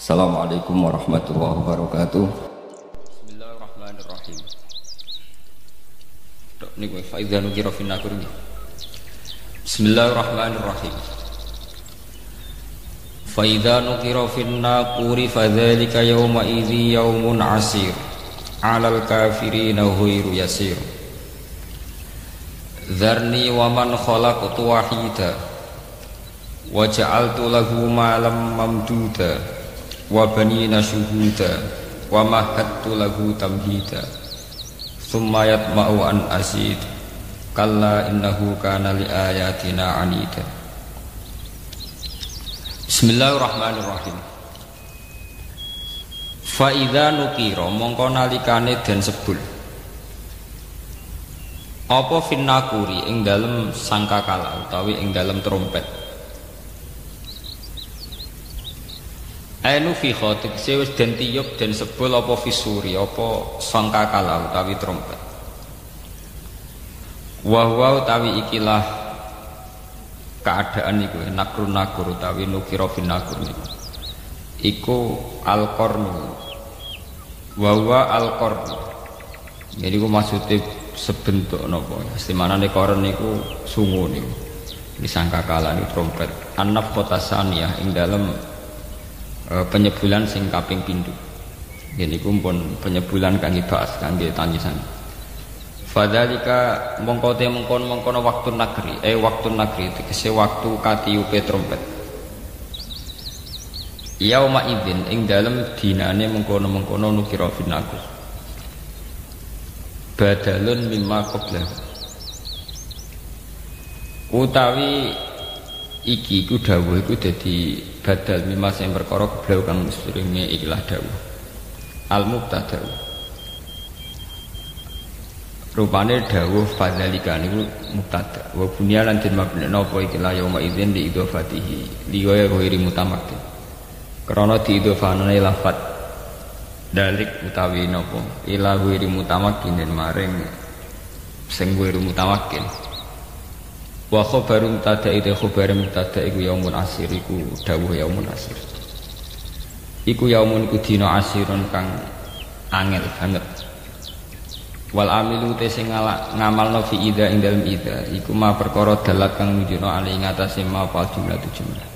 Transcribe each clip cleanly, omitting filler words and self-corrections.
Assalamualaikum warahmatullahi wabarakatuh. Bismillahirrahmanirrahim. Niku fa idza nukira fin nakur. Bismillahirrahmanirrahim. Fa idza nukira fin naquri fadzalika yawma idzi yaumun asir 'alal kafirina ghairu yasir. Dzarni wa man khalaqtu wahida wa ja'altu lahu malam mamduda wa banina syuhuda wa mahattu lahu tamhida thumma yatma'u an asid kalla innahu kana li ayatina anida. Bismillahirrahmanirrahim. Fa idza nukira mongko nalikane den sebul apa finnakuri ing dalem sangkakala utawi ing dalem trompet. Ainu fi khotik sewis den tiyub den sebul apa fisuri apa sangkakala utawi trompet. Wa huwa utawi ikilah keadaan iku nakur utawi nukira bin nakur niku. Iku al-qarnu. Wa huwa al-qarnu. Jadi ku maksude sebentuk napa? Istimanane koron niku sungu niku. Ini sangkakala niku trompet. An-naf qotasaniyah ing dalem penyebulan sing kaping pindho. Yen niku pun penyebulan kangge bahas kangge tangisan. Fadzalika mongko te mengkon-mengkono waktu negeri, waktu negeri tegese waktu katiupe trompet. Yauma idzin ing dalem dinane mengkono-mengkono nukira finaku. Badalun mimma qabla. Utawi iki ku dawuh iku dadi badal mimma sing perkara geblau kang sedurunge ikilah dawuh al mubtada. Rupane dawuh fadzalika niku mubtada wa bunya lan den mabni napa ikilah yauma idzin li idhofatihi liwaya ghairi mutamakkin krana diidhofane lafat dalik utawi napa ila ghairi mutamakkin maring sing ghairi mutamakkin. Wa khabaru mubtada itu khabar mubtada iku yaumun asir iku dawuh yaumun asir. Iku yaumun iku dina asirun kang angel banget. Wal amilu te sing ngamalno fi ida ing dalem ida iku ma perkara dalat kang nunjukno ali ing atase ma fal jumlah tu jumlah.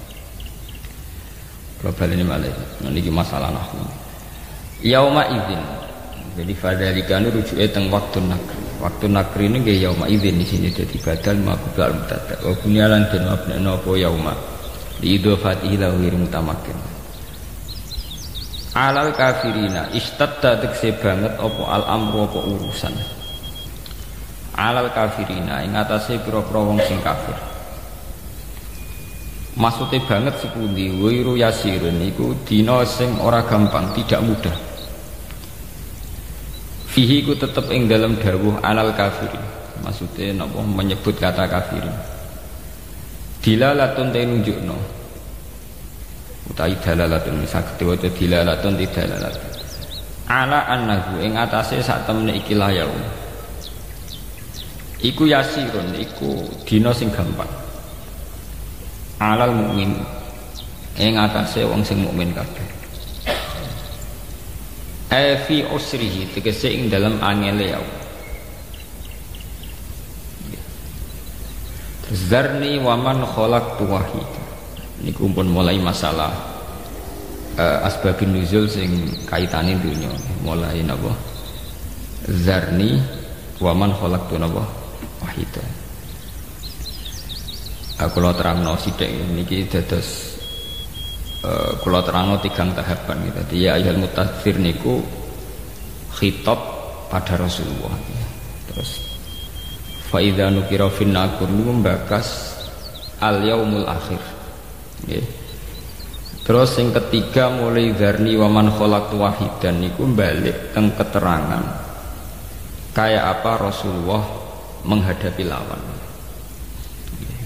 Global ini malih. Niki masalah nahwu. Yauma idzin. Jadi fadzalika nu rujuke teng waktu negeri. Waktu nakri ini gaya yauma idzin di sini jadi badal maqbul mubtada. Wa bunyalan den mabna napa yauma li idhofatihi lahu ghairi mutamakkin. Alal kafirina istadda tekse banget apa al amru apa urusan. Alal kafirina ing atase pira-pira wong sing kafir. Maksude banget sepundi ghairu yasirun iku dina sing ora gampang, tidak mudah. Fihi ku tetep ing dalam dawuh alal kafirin. Maksudnya napa menyebut kata kafirin. Dilalatun te nunjukno. Utawi dalalatun saged waca dilalatun didalalatun. Ala annahu ing atase sak temene iki layau. Iku yasirun iku dina sing gampang. Alal mukmin ing atase wong sing mukmin kabeh. Fi usrihi tegese ing dalam angele ya. Zarni wa man khalaqtu wahida. Niku pun mulai masalah asbabun nuzul sing kaitane dunya. Mulai napa? Zarni wa man khalaqtu napa? Wahida. Aku lo terangno sithik niki dados kula terangno tigang tahapan gitu. Ya ayyuhal mutaththir niku khitab pada Rasulullah. Terus fa idza nukira fin nakur niku membakas al yaumul akhir. Nggih. Terus yang ketiga mulai dzarni wa man khalaqtu wahidan niku balik teng keterangan kayak apa Rasulullah menghadapi lawan.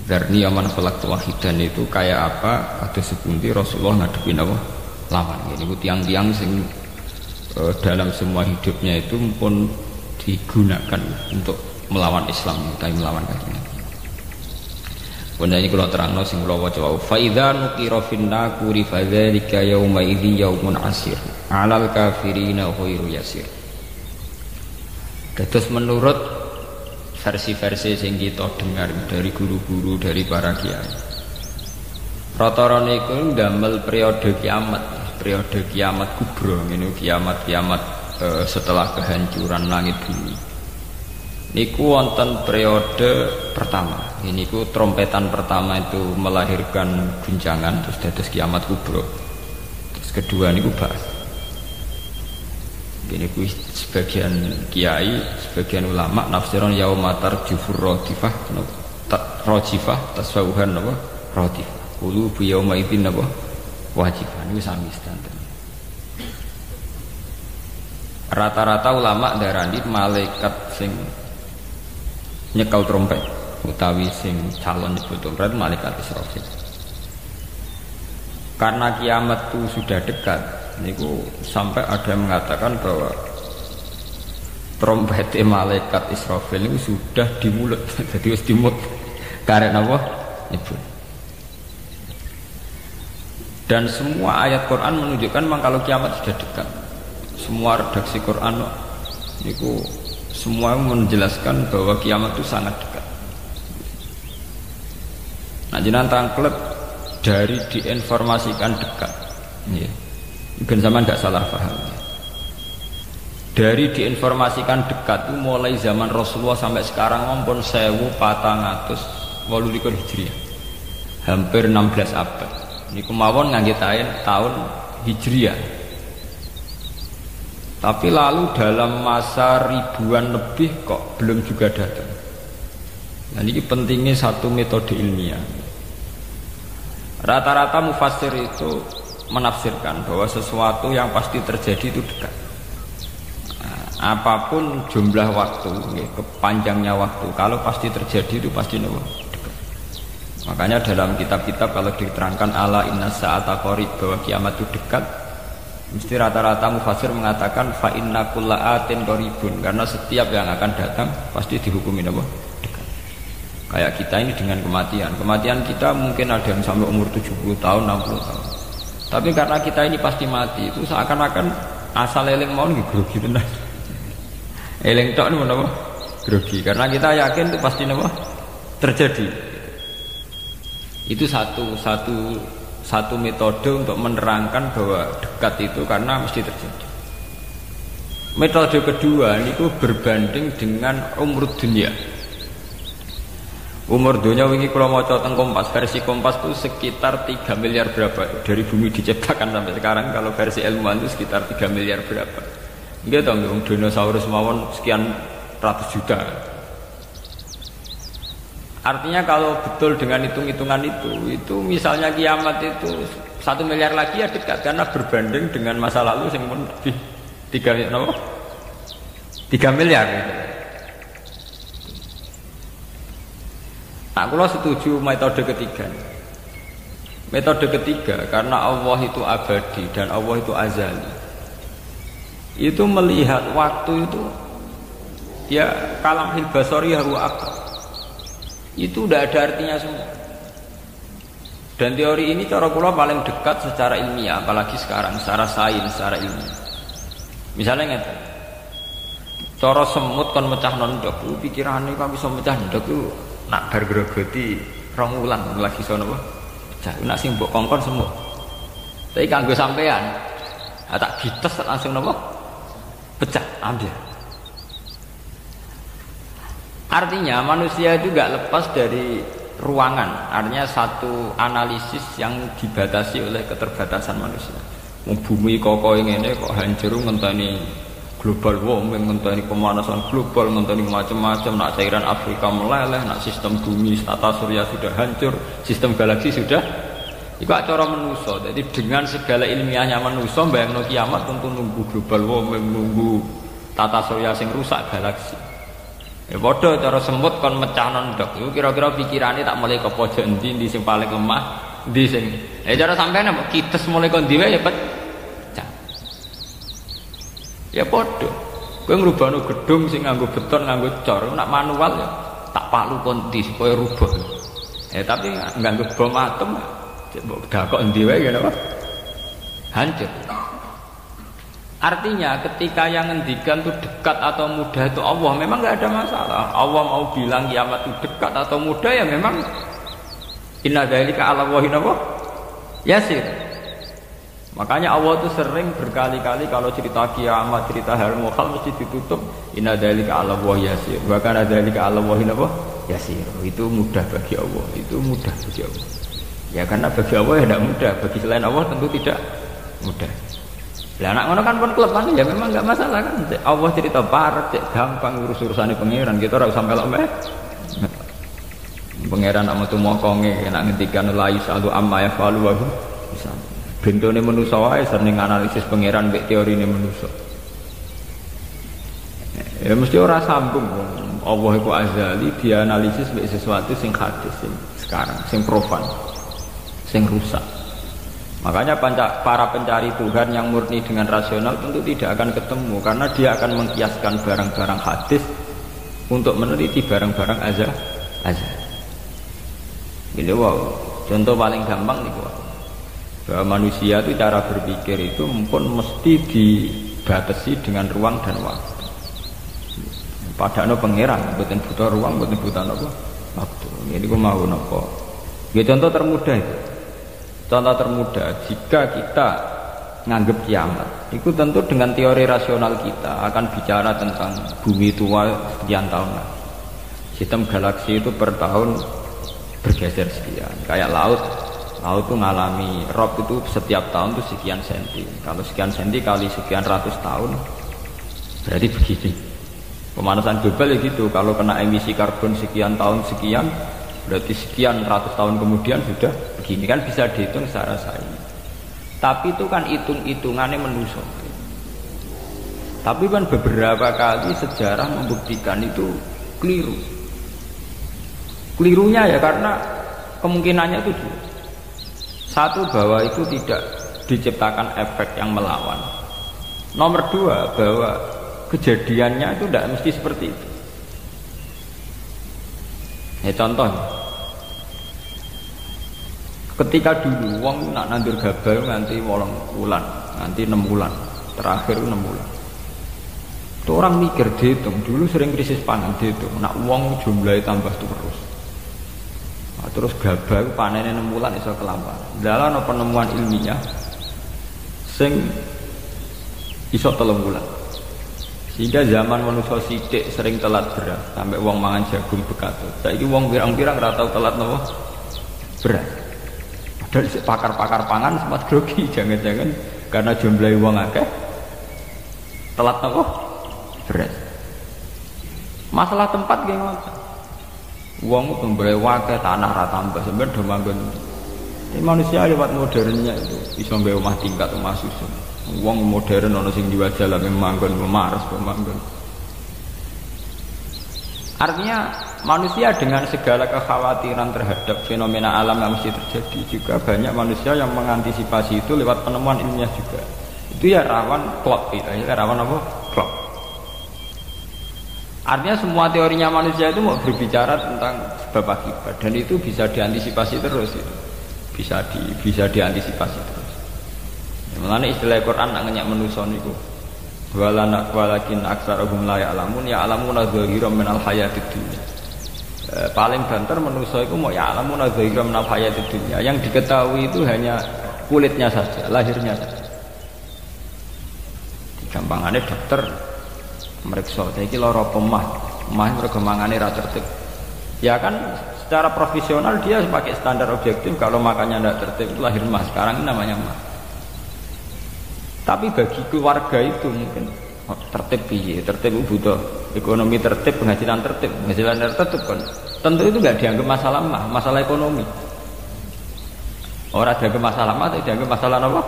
Dzarni wa man khalaqtu wahidan itu kayak apa kados sepundi Rasulullah ngadepi napa lawan. Niku tiang-tiang sing dalam semua hidupnya itu pun digunakan untuk melawan Islam atau melawan kafir. Pun ini kula terangno sing kula waca wau. Fa idza nuqira fin naquri fa dzalika yauma idzi yaumun asir. 'Alal kafirina ghairu yasir. Terus menurut versi-versi yang kita dengar dari guru-guru, dari para kiai, rata-rata itu ndamel periode kiamat kubro, ini kiamat setelah kehancuran langit bumi. Niku wonten periode pertama, ini ku trompetan pertama itu melahirkan guncangan, terus dados kiamat kubro. Terus kedua niku bahas. Ini ku sebagian kiai, sebagian ulama nafsiron yauma tarjufur radifah, rajifah tasawuhan apa? Radifah. Qulubu yauma idzin apa? Wajifah. Niku sami standar. Rata-rata ulama darani malaikat sing nyekel trompet utawi sing calon nyebut trompet malaikat Israfil. Karena kiamat itu sudah dekat, niku sampai ada yang mengatakan bahwa trompet malaikat Israfil itu sudah di mulut, jadi harus di mulut karena apa? Nyebut. Dan semua ayat Quran menunjukkan memang kalau kiamat sudah dekat. Semua redaksi Quran niku semua menjelaskan bahwa kiamat itu sangat dekat. Nah, jenengan tangklet dari diinformasikan dekat. Ya. Ben zaman tidak salah paham. Dari diinformasikan dekat itu mulai zaman Rasulullah sampai sekarang ampun 1428 Hijriah. Hampir 16 abad. Niku mawon ngangge tahun Hijriah. Tapi lalu dalam masa ribuan lebih kok belum juga datang. Nah, ini pentingnya satu metode ilmiah. Rata-rata mufassir itu menafsirkan bahwa sesuatu yang pasti terjadi itu dekat. Nah, apapun jumlah waktu, ya, kepanjangnya waktu, kalau pasti terjadi itu pasti dekat. Makanya dalam kitab-kitab kalau diterangkan ala inna sa'ata qarib bahwa kiamat itu dekat, mesti rata-rata mufassir mengatakan fa inna kulla atin qaribun, karena setiap yang akan datang pasti dihukumin apa? Dekat. Kayak kita ini dengan kematian. Kematian kita mungkin ada yang sampai umur 70 tahun, 60 tahun. Tapi karena kita ini pasti mati, itu seakan-akan asal eling mau grogi tenan. Eling tok niku napa? Grogi. Karena kita yakin itu pasti napa? Terjadi. Itu satu metode untuk menerangkan bahwa dekat itu karena mesti terjadi. Metode kedua niku berbanding dengan umur dunia. Umur dunia wingi kula maca teng Kompas, versi Kompas itu sekitar 3 miliar berapa dari bumi diciptakan sampai sekarang. Kalau versi ilmuwan itu sekitar 3 miliar berapa. Nggih to, dinosaurus mawon sekian ratus juta. Artinya kalau betul dengan hitung-hitungan itu misalnya kiamat itu 1 miliar lagi ya dekat, karena berbanding dengan masa lalu yang pun lebih 3 miliar gitu. Nah, kalau setuju metode ketiga. Metode ketiga karena Allah itu abadi dan Allah itu azali. Itu melihat waktu itu ya kalamil basari huwa aqrab. Itu udah ada artinya semua. Dan teori ini cara kula paling dekat secara ilmiah, apalagi sekarang secara sains, secara ilmiah. Misalnya ngeten. Cara semut kon mecah ndok, pikirane kok bisa mecah ndok ku nak bar grogoti 2 wulan lagi sono apa? Pecah. Nak sing mbok kongkon semut. Tapi kanggo sampean, tak gites langsung napa? Pecah, ambil. Artinya manusia itu gak lepas dari ruangan. Artinya satu analisis yang dibatasi oleh keterbatasan manusia. Bumi kokoh ini kok hancur ngenteni global warming, ngenteni pemanasan global, ngenteni macam-macam. Nak cairan Afrika meleleh, nak sistem bumi tata surya sudah hancur, sistem galaksi sudah. Iku cara manusia. Jadi dengan segala ilmiahnya manusia, bayangno kiamat tentu nunggu global warming, nunggu tata surya sing rusak galaksi. Ya padha cara semut kon mecah ndok. Iku kira-kira pikirane tak mulai ke pojok endi sing paling lemah, endi sing. Cara sampean apa kites mulai kon diwe ya pecah. Ya padha. Kowe ngrubahno gedung sing nganggo beton, nganggo cor, nak manual ya tak palu kon ndi supaya rubah. Tapi nganggo bom atom, dakok endi wae ngene apa? Hancur. Artinya ketika yang ngendikan itu dekat atau mudah itu Allah, memang nggak ada masalah. Allah mau bilang kiamat itu dekat atau mudah ya memang inna dzalika 'ala Allahi yasir. Makanya Allah itu sering berkali-kali kalau cerita kiamat, cerita hal mukhal mesti ditutup inna dzalika 'ala Allahi yasir. Bahkan dzalika 'ala Allahi yasir. Itu mudah bagi Allah, itu mudah bagi Allah. Ya karena bagi Allah ya tidak mudah, bagi selain Allah tentu tidak mudah. Lah anak ngono kan pun kelepan ya memang enggak masalah kan. Allah cerita parek gampang urus-urusane pangeran, kita ora usah melok-melok. Pangeran nak metu mokonge nek ngendikan la isalu amma yafalu wa bisa. Bentone manusa wae sering analisis pangeran mek teorine manusa. Ya mesti ora sambung. Allah iku azali dianalisis mek sesuatu sing hadis sing sekarang, sing profan, sing rusak. Makanya para pencari Tuhan yang murni dengan rasional tentu tidak akan ketemu karena dia akan mengkiaskan barang-barang hadis untuk meneliti barang-barang azal. Jadi wow, contoh paling gampang nih bahwa manusia itu cara berpikir itu pun mesti dibatasi dengan ruang dan waktu. Padahal pangeran bukan butuh ruang, bukan butuh apa waktu. Ini aku mau nopo. Ya contoh termudah itu. Contoh termudah, jika kita nganggap kiamat, itu tentu dengan teori rasional kita akan bicara tentang bumi tua sekian tahun lagi. Sistem galaksi itu per tahun bergeser sekian. Kayak laut itu mengalami rob itu setiap tahun itu sekian senti. Kalau sekian senti kali sekian ratus tahun, berarti begini. Pemanasan global ya gitu. Kalau kena emisi karbon sekian tahun sekian, berarti sekian ratus tahun kemudian sudah begini, kan bisa dihitung secara sains. Tapi itu kan hitung-hitungannya manusia. Tapi kan beberapa kali sejarah membuktikan itu keliru. Kelirunya ya karena kemungkinannya itu dua. Satu, bahwa itu tidak diciptakan efek yang melawan. Nomor dua, bahwa kejadiannya itu tidak mesti seperti itu. Ya contoh, ketika dulu wong nak nandur gabah nanti 8 bulan, nanti 6 bulan, terakhir 6 bulan. Itu orang mikir dihitung, dulu sering krisis pangan dihitung, nak wong jumlahnya tambah terus. Nah, terus gabah panennya 6 bulan iso kelamparan. Dalam penemuan ilmiah sing iso 3 bulan. Sehingga zaman manusia sithik sering telat beras sampai wong mangan jagung bekatut. Saiki wong pirang-pirang ora tau telat napa beras. Padahal pakar-pakar pangan sempat grogi, jangan-jangan karena jumlah wong akeh telat napa beras. Masalah tempat nggih ngoten. Wong pembere akeh tanah ra tambah sampeyan do manggon. Ini manusia lewat modernnya itu iso nggawe omah tingkat, omah susun. Wong modern ana sing diwajal manggon memaras manggon. Artinya manusia dengan segala kekhawatiran terhadap fenomena alam yang mesti terjadi, juga banyak manusia yang mengantisipasi itu lewat penemuan ilmiah juga. Itu ya rawan klop itu, ya rawan apa? Klop. Artinya semua teorinya manusia itu mau berbicara tentang sebab akibat dan itu bisa diantisipasi terus itu. Bisa diantisipasi terus. Mulane istilah Quran nak ngenyak manusa niku walakin aktsarahum la ya'lamun ya'lamuna dzahiran minal hayatid dunya. Paling banter manusa iku mau ya'lamuna dzahiran minal hayatid dunya. Yang diketahui itu hanya kulitnya saja, lahirnya saja. Gampangane dokter meriksa saiki lara pemah mergo mangane ra tertib. Ya kan secara profesional dia pakai standar objektif, kalau makannya tidak tertib itu lahir mah. Sekarang ini namanya mah. Tapi bagi keluarga itu mungkin tertib piye? Tertib butuh ekonomi tertib, penghasilan tertib kan. Tentu itu nggak dianggap masalah mah, masalah ekonomi. Orang dianggap masalah mah, tapi dianggap masalah apa?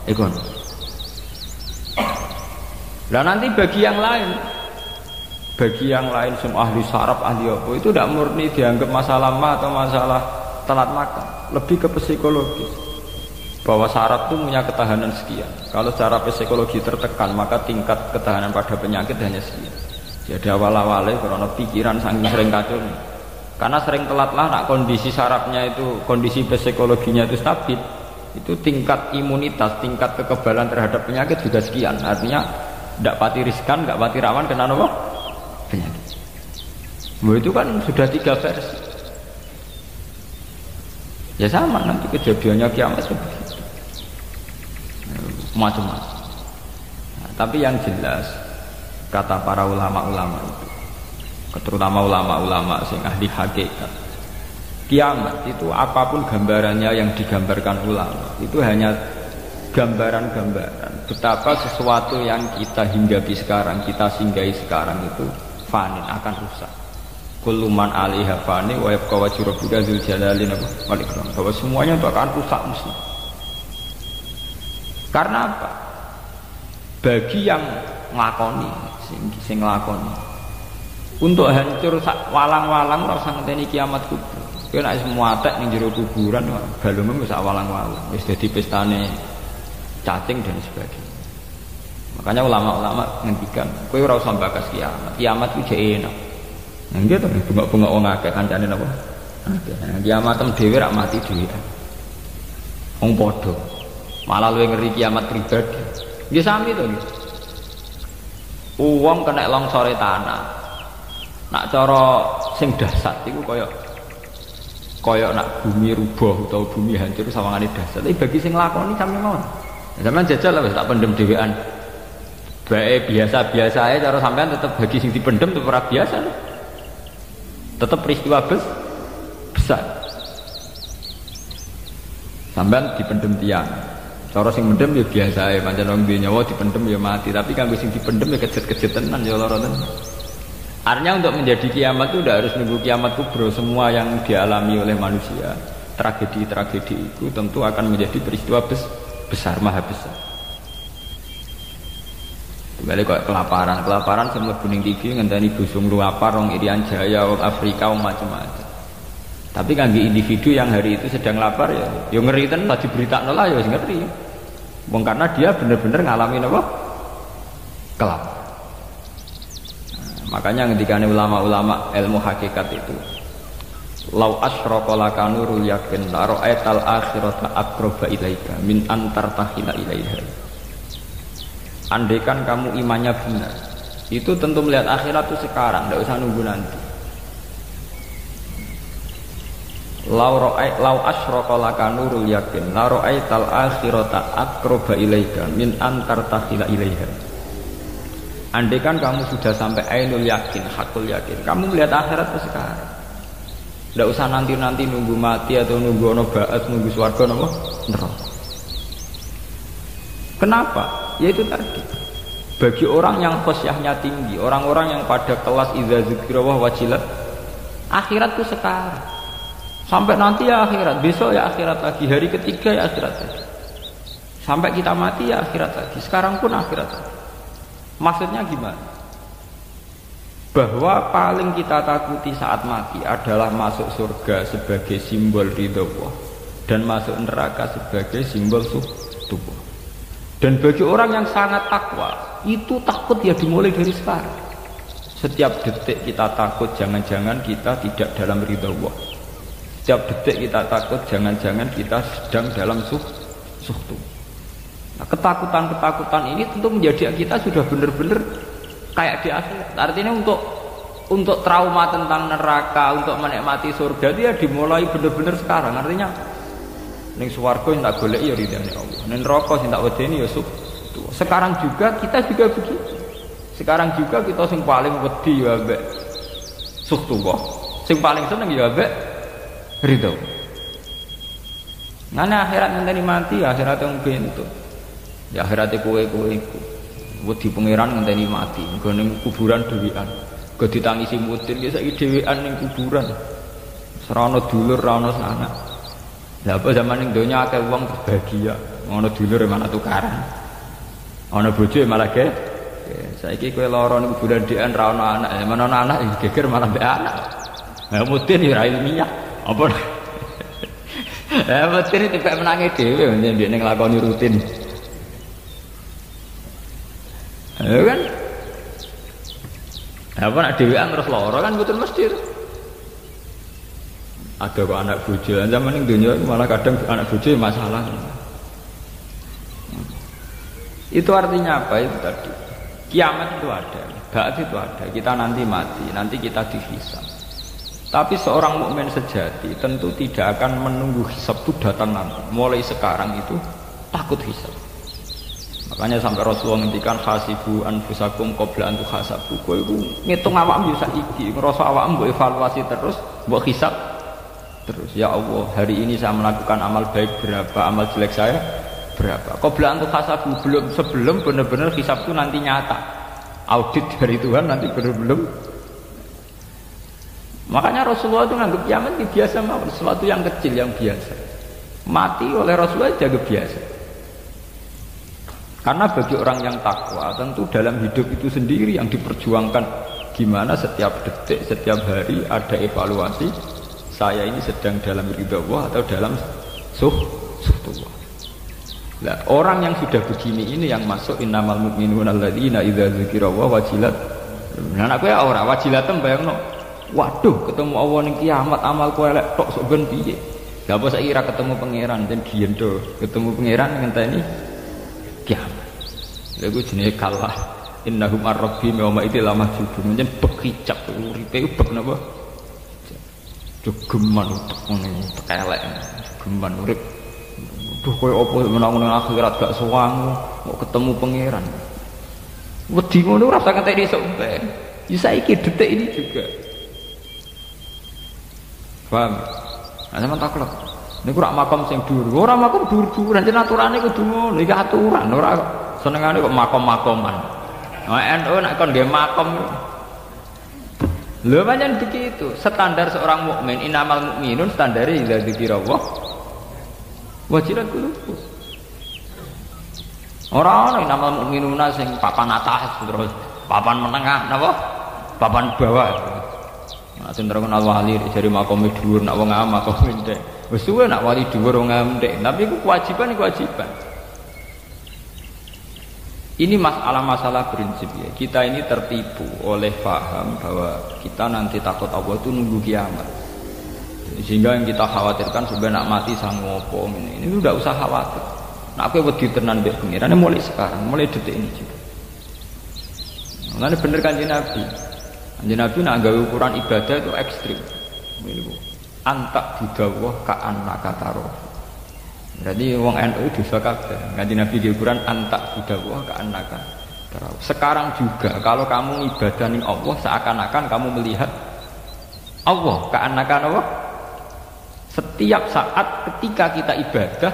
Ekonomi. Nah nanti bagi yang lain semua ahli saraf, ahli apa itu tidak murni dianggap masalah mah atau masalah telat makan, lebih ke psikologis. Bahwa saraf itu punya ketahanan sekian. Kalau secara psikologi tertekan, maka tingkat ketahanan pada penyakit hanya sekian. Jadi awal-awalnya karena pikiran saking sering kacau, Karena sering telat lah, nak kondisi sarafnya itu, kondisi psikologinya itu stabil, itu tingkat imunitas, tingkat kekebalan terhadap penyakit juga sekian. Artinya tidak pati riskan, tidak pati rawan kena apa? Penyakit. Itu kan sudah 3 versi. Ya sama nanti kejadiannya kiamat seperti itu. Macam-macam. Nah, tapi yang jelas kata para ulama-ulama itu, terutama ulama-ulama sing ahli hakikat, kiamat itu apapun gambarannya yang digambarkan ulama itu hanya gambaran-gambaran betapa sesuatu yang kita hinggapi sekarang, kita singgahi sekarang itu fani, akan rusak. Kullu man 'alaiha fani wa yabqa wajhu rabbika dzul jalali wal ikram. Bahwa semuanya itu akan rusak mesti. Karena apa? Bagi yang nglakoni, sing nglakoni untuk hancur walang-walang ora usah ngenteni kiamat kubur. Kowe nek semua atek ning jero kuburan balungmu wis walang-walang, wis dadi pestane cacing dan sebagainya. Makanya ulama-ulama ngendikan, kowe ora usah bakas kiamat. Kiamat ku jek enak. Nah nggih to bengok-bengok wong akeh kancane napa? Akeh. Nah, kiamat dhewe rak mati dhewe. Wong padha. Malah luwih ngeri kiamat pribadi. Nggih sami to nggih. Wong kena longsore tanah. Nak cara sing dahsyat iku kaya nak bumi rubuh utawa bumi hancur sawangane dahsyat. Tapi bagi sing lakoni sami mawon. Sampeyan jajal lah wis tak pendem dhewean. Bae biasa-biasa ae cara sampean tetep bagi sing dipendem tetep ora biasa. Tetep peristiwa besar. Sampean dipendem tiang. Cara sing mendem ya biasa ae, pancen wong duwe nyawa dipendem ya mati, tapi kanggo sing dipendem ya kejet-kejet tenan ya lara tenan. Artinya untuk menjadi kiamat itu tidak harus nunggu kiamat kubro. Semua yang dialami oleh manusia, tragedi-tragedi itu tentu akan menjadi peristiwa besar, maha besar. Kembali kok kelaparan semua kuning TV ngenteni busung luapar, orang Irian Jaya, orang Afrika, orang macam-macam. Tapi kanggo individu yang hari itu sedang lapar ya ngeri tenan lagi berita lah ya ngeri. Karena dia benar-benar ngalamin apa? Kelaparan. Makanya ketika ulama-ulama ilmu hakikat itu lau asyraka laka nurul yakin la ra'aital akhirata aqraba ilaika min antar tahila ilaiha. Andaikan kamu imannya benar, itu tentu melihat akhirat itu sekarang, tidak usah nunggu nanti. Lau asyraka laka nurul yakin la ra'aital akhirata aqraba ilaika min antar tahila ilaiha. Andaikan kamu sudah sampai ainul yakin, hakul yakin, kamu melihat akhirat itu sekarang. Tidak usah nanti-nanti nunggu mati atau nunggu ono ba'ats, nunggu swarga napa neraka. Kenapa? Ya itu tadi. Bagi orang yang khosyahnya tinggi, orang-orang yang pada kelas idza dzikra wa wajilat, akhirat itu sekarang. Sampai nanti ya akhirat, besok ya akhirat lagi, hari ketiga ya akhirat lagi. Sampai kita mati ya akhirat lagi, sekarang pun akhirat lagi. Maksudnya gimana? Bahwa paling kita takuti saat mati adalah masuk surga sebagai simbol ridho Allah dan masuk neraka sebagai simbol subhan. Dan bagi orang yang sangat takwa, itu takut ya dimulai dari sekarang. Setiap detik kita takut jangan-jangan kita tidak dalam ridho Allah. Setiap detik kita takut jangan-jangan kita sedang dalam suhtu. Nah, ketakutan-ketakutan ini tentu menjadi kita sudah benar-benar kayak di akhirat. Artinya untuk trauma tentang neraka, untuk menikmati surga dia dimulai benar-benar sekarang. Artinya ning swarga yang tak golek ya ridane Allah. Ning neraka sing tak wedeni ya subhan. Sekarang juga kita juga begitu. Sekarang juga kita sing paling wedi ya ambek subhan. Sing paling seneng ya ambek ridho. Nah, akhirat ngenteni mati, akhirat yang bentuk. Ya akhirat kowe iku wedi pangeran ngenteni mati, nggo ning kuburan dhewean. Go ditangisi mutin ya saiki dhewean ning kuburan. Serana dulur ra ono sanak. Lah apa zaman ning donya akeh wong bahagia, ono dulur malah tukaran. Ono bojo malah ge. Saiki kowe lara ning kuburan dhewean ra ono anak, ya mana ono anak geger malah mbek anak. Lah mutin ya ra ilmiah. Apa? Mutin iki tepek menange dhewe ning nglakoni rutin. Kan apa nak dhewean terus lara kan betul mesti. Ada kok anak bojo, zaman ning dunia malah kadang anak bojo masalah. Itu artinya apa itu tadi? Kiamat itu ada, ba'ats itu ada. Kita nanti mati, nanti kita dihisab. Tapi seorang mukmin sejati tentu tidak akan menunggu hisab itu datang nanti. Mulai sekarang itu takut hisab. Makanya sampai Rasulullah ngendikan hasibu anfusakum qabla an tuhasabu. Kowe iku ngitung awakmu yo saiki, ngrasa awakmu mbok evaluasi terus, mbok hisab terus. Ya Allah, hari ini saya melakukan amal baik berapa, amal jelek saya berapa. Qabla an tuhasabu, sebelum benar-benar hisab itu nanti nyata. Audit dari Tuhan nanti belum. Makanya Rasulullah itu nganggap kiamat itu biasa mawon, sesuatu yang kecil yang biasa. Mati oleh Rasulullah jaga biasa. Karena bagi orang yang takwa tentu dalam hidup itu sendiri yang diperjuangkan gimana setiap detik, setiap hari ada evaluasi saya ini sedang dalam ridha Allah atau dalam suhtullah. Nah, orang yang sudah begini ini yang masuk innamal mu'minuna alladzina idza dzukirallahu wajilat. Nah aku ya ora wajilatem bayangno. Waduh, ketemu Allah ning kiamat amalku elek tok sok ben piye. Lah apa saiki ora ketemu pangeran jan diendo, ketemu pangeran ngenteni kiamat. Lha iku jenenge kalah. Innahum ar-rabbi yawma idil lamahjubun. Jan bekicap uripe bek napa? Jogeman ngono tekelek. Jogeman urip. Duh koyo apa menang nang akhirat gak sowan kok ketemu pangeran. Wedi ngono ora usah ngenteni esuk ben. Ya saiki detik ini juga. Paham? Nah, sampeyan taklek. Niku rak makam sing dhuwur. Ora makam dhuwur-dhuwuran, jan aturane kudu ngono. Iki aturan, ora senengane kok makom-makoman. Nah, NU nek kon nggih makom. Lho pancen begitu. Standar seorang mukmin, innamal mukminun standare idza dzikirallah wajilat qulubuhum. Ora ana innamal mukminuna sing papan atas terus papan menengah napa? Papan bawah. Nah, cenderung wali dari makom dhuwur nak wong am makom ndek. Wis suwe nak wali dhuwur wong am ndek, tapi iku kewajiban. Ini masalah prinsip ya. Kita ini tertipu oleh paham bahwa kita nanti takut Allah itu nunggu kiamat. Sehingga yang kita khawatirkan sebenarnya nak mati sang ngopo ini udah usah khawatir. Nak kowe wedi tenan mbek pengiran mulai sekarang, mulai detik ini juga. Nah, bener Kanjeng Nabi. Kanjeng Nabi nak gawe ukuran ibadah itu ekstrim. Niku antak budawah ka annaka taro. Berarti wong NU dosa kabeh. Kanjeng Nabi gawe ukuran antak budawah ka annaka taro. Sekarang juga kalau kamu ibadah ning Allah seakan-akan kamu melihat Allah ka annaka apa? Setiap saat ketika kita ibadah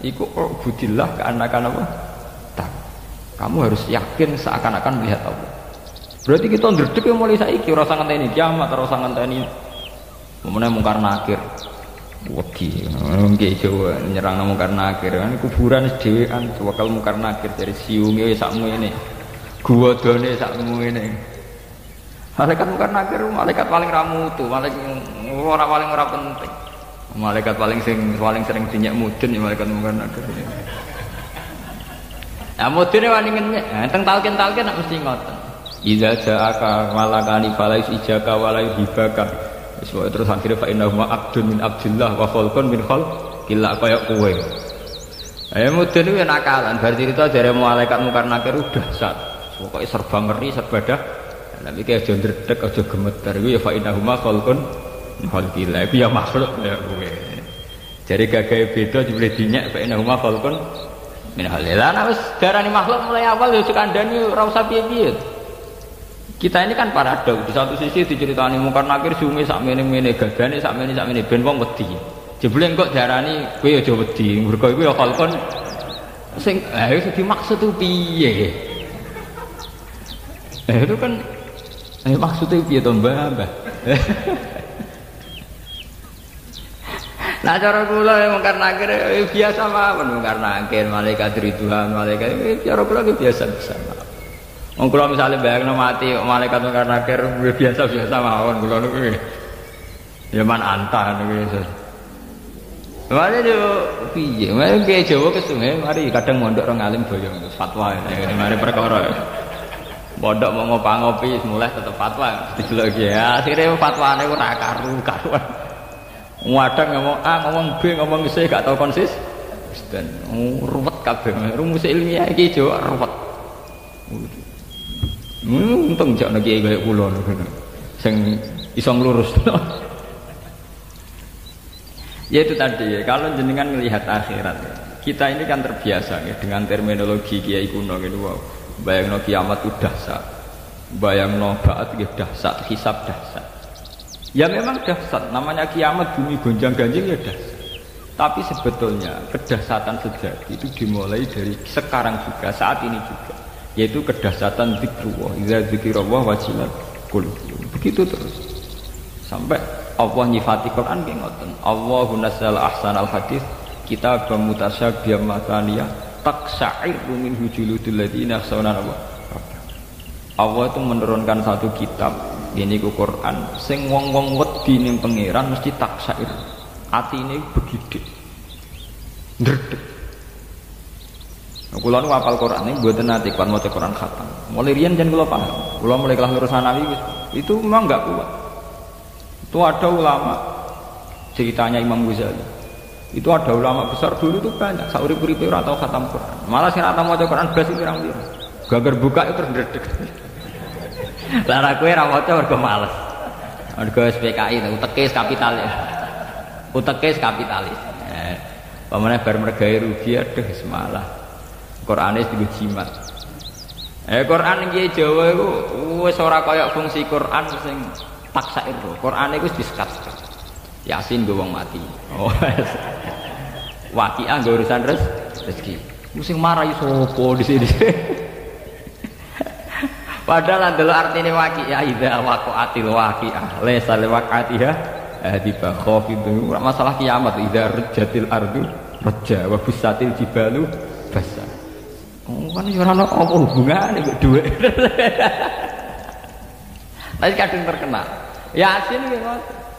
iku ubudillah ka annaka apa? Kamu harus yakin seakan-akan melihat Allah. Berarti kita ndredeg yang mulai saiki ora usah ngenteni kiamat, ora usah ngenteni meneh mungkar nakir. Wedi nggih Jawa nyerang mungkar nakir kan kuburan dhewean bakal mungkar nakir dari siunge sakmu ini. Guwadane sakmu ini. Malaikat mungkar nakir malaikat paling ra mutu, malaikat ora paling ora penting. Malaikat paling sering dinyak mudun ya malaikat mungkar nakir. Nah mudune wani ngenyek, teng talken-talken nak mesti ngoten. Idza ja'aka malakani falais ijaka walai hibaka. Terus akhirnya fa innahu abdun min abdillah wa khalqun min khalqillah kaya kowe. Mudun itu nakalan, bar cerita dari malaikat mungkar nakir udah sat. Pokoke serba ngeri, serba dah. Tapi kayak aja ndredeg, aja gemeter. Iku ya fa innahu khalqun min khalqillah. Iku ya makhluk ya kowe. Jadi gagahe beda jebule dinyak fa innahu khalqun min halillah. Nah wis darani makhluk mulai awal ya sekandani ora usah piye-piye. Kita ini kan paradok. Di satu sisi diceritani mungkar nakir sunge sak mene-mene, gagane sak mene ben wong wedi. Jebule engko diarani kowe aja wedi. Mergo iku ya kalkon sing wis dimaksud itu piye? Itu kan maksudnya piye to Mbah? Nah cara kula mungkar nakir biasa mawon mungkar nakir malaikat ridwan malaikat cara kula biasa-biasa. Wong kula misale bayangno mati malaikat mungkar nakir biasa-biasa mawon kula niku. Ya man antah niku. Mari yo piye? Mari ke Jawa kesunge mari kadang mondok ora ngalim boyong fatwa ngene mari perkara. Mondok mau ngopi mulai tetep fatwa dijelok ya. Akhire fatwane ora karu-karuan. Wadang ngomong A, ngomong B, ngomong C gak tau konsisten. Ruwet kabeh. Rumus ilmiah iki jo ruwet. Untung jak nek kiai kaya kula sing iso nglurus. Ya itu tadi ya, kalau jenengan melihat akhirat kita ini kan terbiasa ya, dengan terminologi kiai kuno gitu. Wow. Bayangno kiamat itu dahsyat, bayangno ba'at itu dahsyat, hisab dahsyat. Ya memang dahsyat, namanya kiamat bumi gonjang-ganjing ya dahsyat. Tapi sebetulnya kedahsyatan sejati itu dimulai dari sekarang juga, saat ini juga, yaitu kedahsyatan zikrullah. Idza dzikrullah wajilat qulub. Begitu terus sampai Allah nyifati Quran kayak ngoten. Allahu nazzal ahsanal hadis kitabam mutasyabihan mataniyah taqsa'irru minhu juludul ladzina yakhshawna Allah itu menurunkan satu kitab ini ku Quran sing wong-wong wedi ning pangeran mesti taqsa'ir. Atine begide. Ndredeg. Kula nu hafal Quran iki mboten nate kan maca Quran khatam. Mulai riyen jan kula paham. Kula mulai kelas lurus Sanawi itu memang enggak kuat. Itu ada ulama ceritanya Imam Ghazali. Itu ada ulama besar dulu itu banyak. Saurip-uripe ora tau khatam Quran. Malah sing ora tau maca Quran blas pirang-pirang. Gagar buka itu terus ndredeg. Lah ra kowe ra maca mergo males. Mergo SPKI utekis kapitalis. Utekis kapitalis. Pamane bar mergawe rugi aduh semalah. Qur'ane digo jimat. Quran iki Jawa iku wis ora kaya fungsi Quran sing taksair lho. Qur'ane iku diskat-skat. Yasin go wong mati. Oh. Waqiah nggo urusan rezeki. Sing marahi sapa di sini. Padahal ndelok artine waqiah idza waqa'atil waqiah laisa liwaqatiha diba khafidu. Ora masalah kiamat idza rajjatil ardu rajja wa busatil jibalu basa. Oh kan ora ono apa hubungane kok dhuwit. Tapi kadang terkenal. Yasin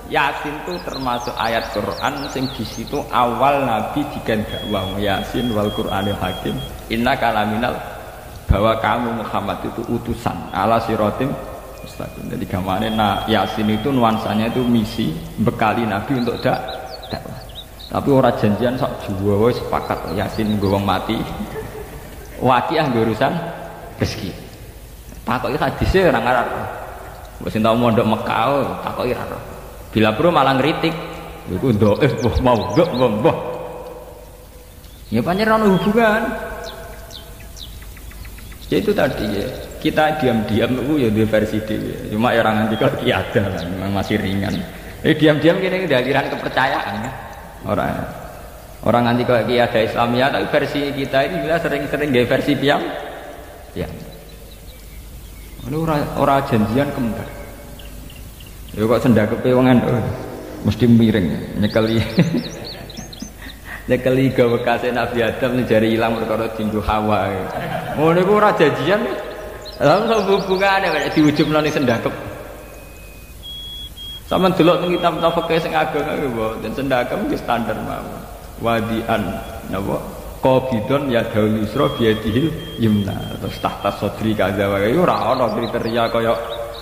Yasin itu termasuk ayat Quran sing di situ awal Nabi digandakwah Yasin wal Qur'anil Hakim innaka laminal bahwa kamu Muhammad itu utusan ala siratim mustaqim. Jadi gamane Yasin itu nuansanya itu misi bekali Nabi untuk dakwah. Tapi ora janjian sak jiwa wis sepakat Yasin nggo wong mati. Waqiah nggo urusan rezeki. Takoki hadise ora ngarep. Wis tau mondok Mekah takoki ora. Bila perlu malah ngritik. Iku dhaif mau gak mbah. Ya pancen ono hubungan. Ya itu tadi ya. Kita diam-diam itu ya di versi dewe. Cuma orang nanti kalau ada lah, memang masih ringan. Diam-diam gini aliran kepercayaan ya. Orang nanti kalau ada Islamia, tapi versi kita ini bila sering-sering gaya versi piam. Ya. Orang janjian kembar. Ya kok sendakepe wong endo mesti miring nyekeli. Nyekeli gawe bekase Nabi Adam jari ilang perkara dinggo Hawa. Ngono iku ora janjian. Lah hubungane kok diujubno ning sendakep. Sampeyan delok teng kitab-kitab fikih sing ageng iku mboten sendakep iki standar mawon. Wadian napa qabidon ya daul yusra biadihil yumna terus tahta sadri kaza wae ora ana kriteria kaya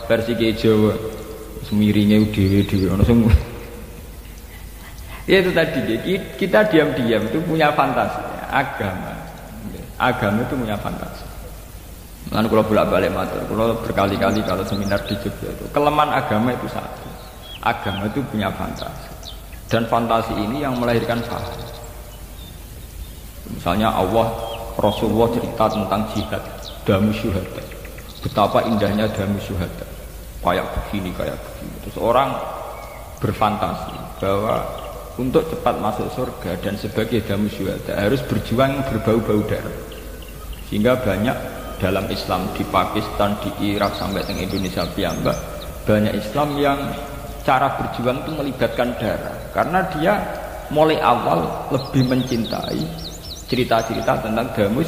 versi Jawa. Semiringnya dhewe-dhewe ono sing ya itu tadi kita diam-diam itu punya fantasi agama itu punya fantasi. Kan kalau bolak-balik matur, kalau berkali-kali kalau seminar di Jogja itu kelemahan agama itu satu, agama itu punya fantasi dan fantasi ini yang melahirkan paham. Misalnya Rasulullah cerita tentang jihad damu syuhada, betapa indahnya damu syuhada, kayak begini. Terus orang berfantasi bahwa untuk cepat masuk surga dan sebagai damu syuhada harus berjuang berbau-bau darah. Sehingga banyak dalam Islam di Pakistan, di Irak sampai ke Indonesia piyambak, banyak Islam yang cara berjuang itu melibatkan darah. Karena dia mulai awal lebih mencintai cerita-cerita tentang damu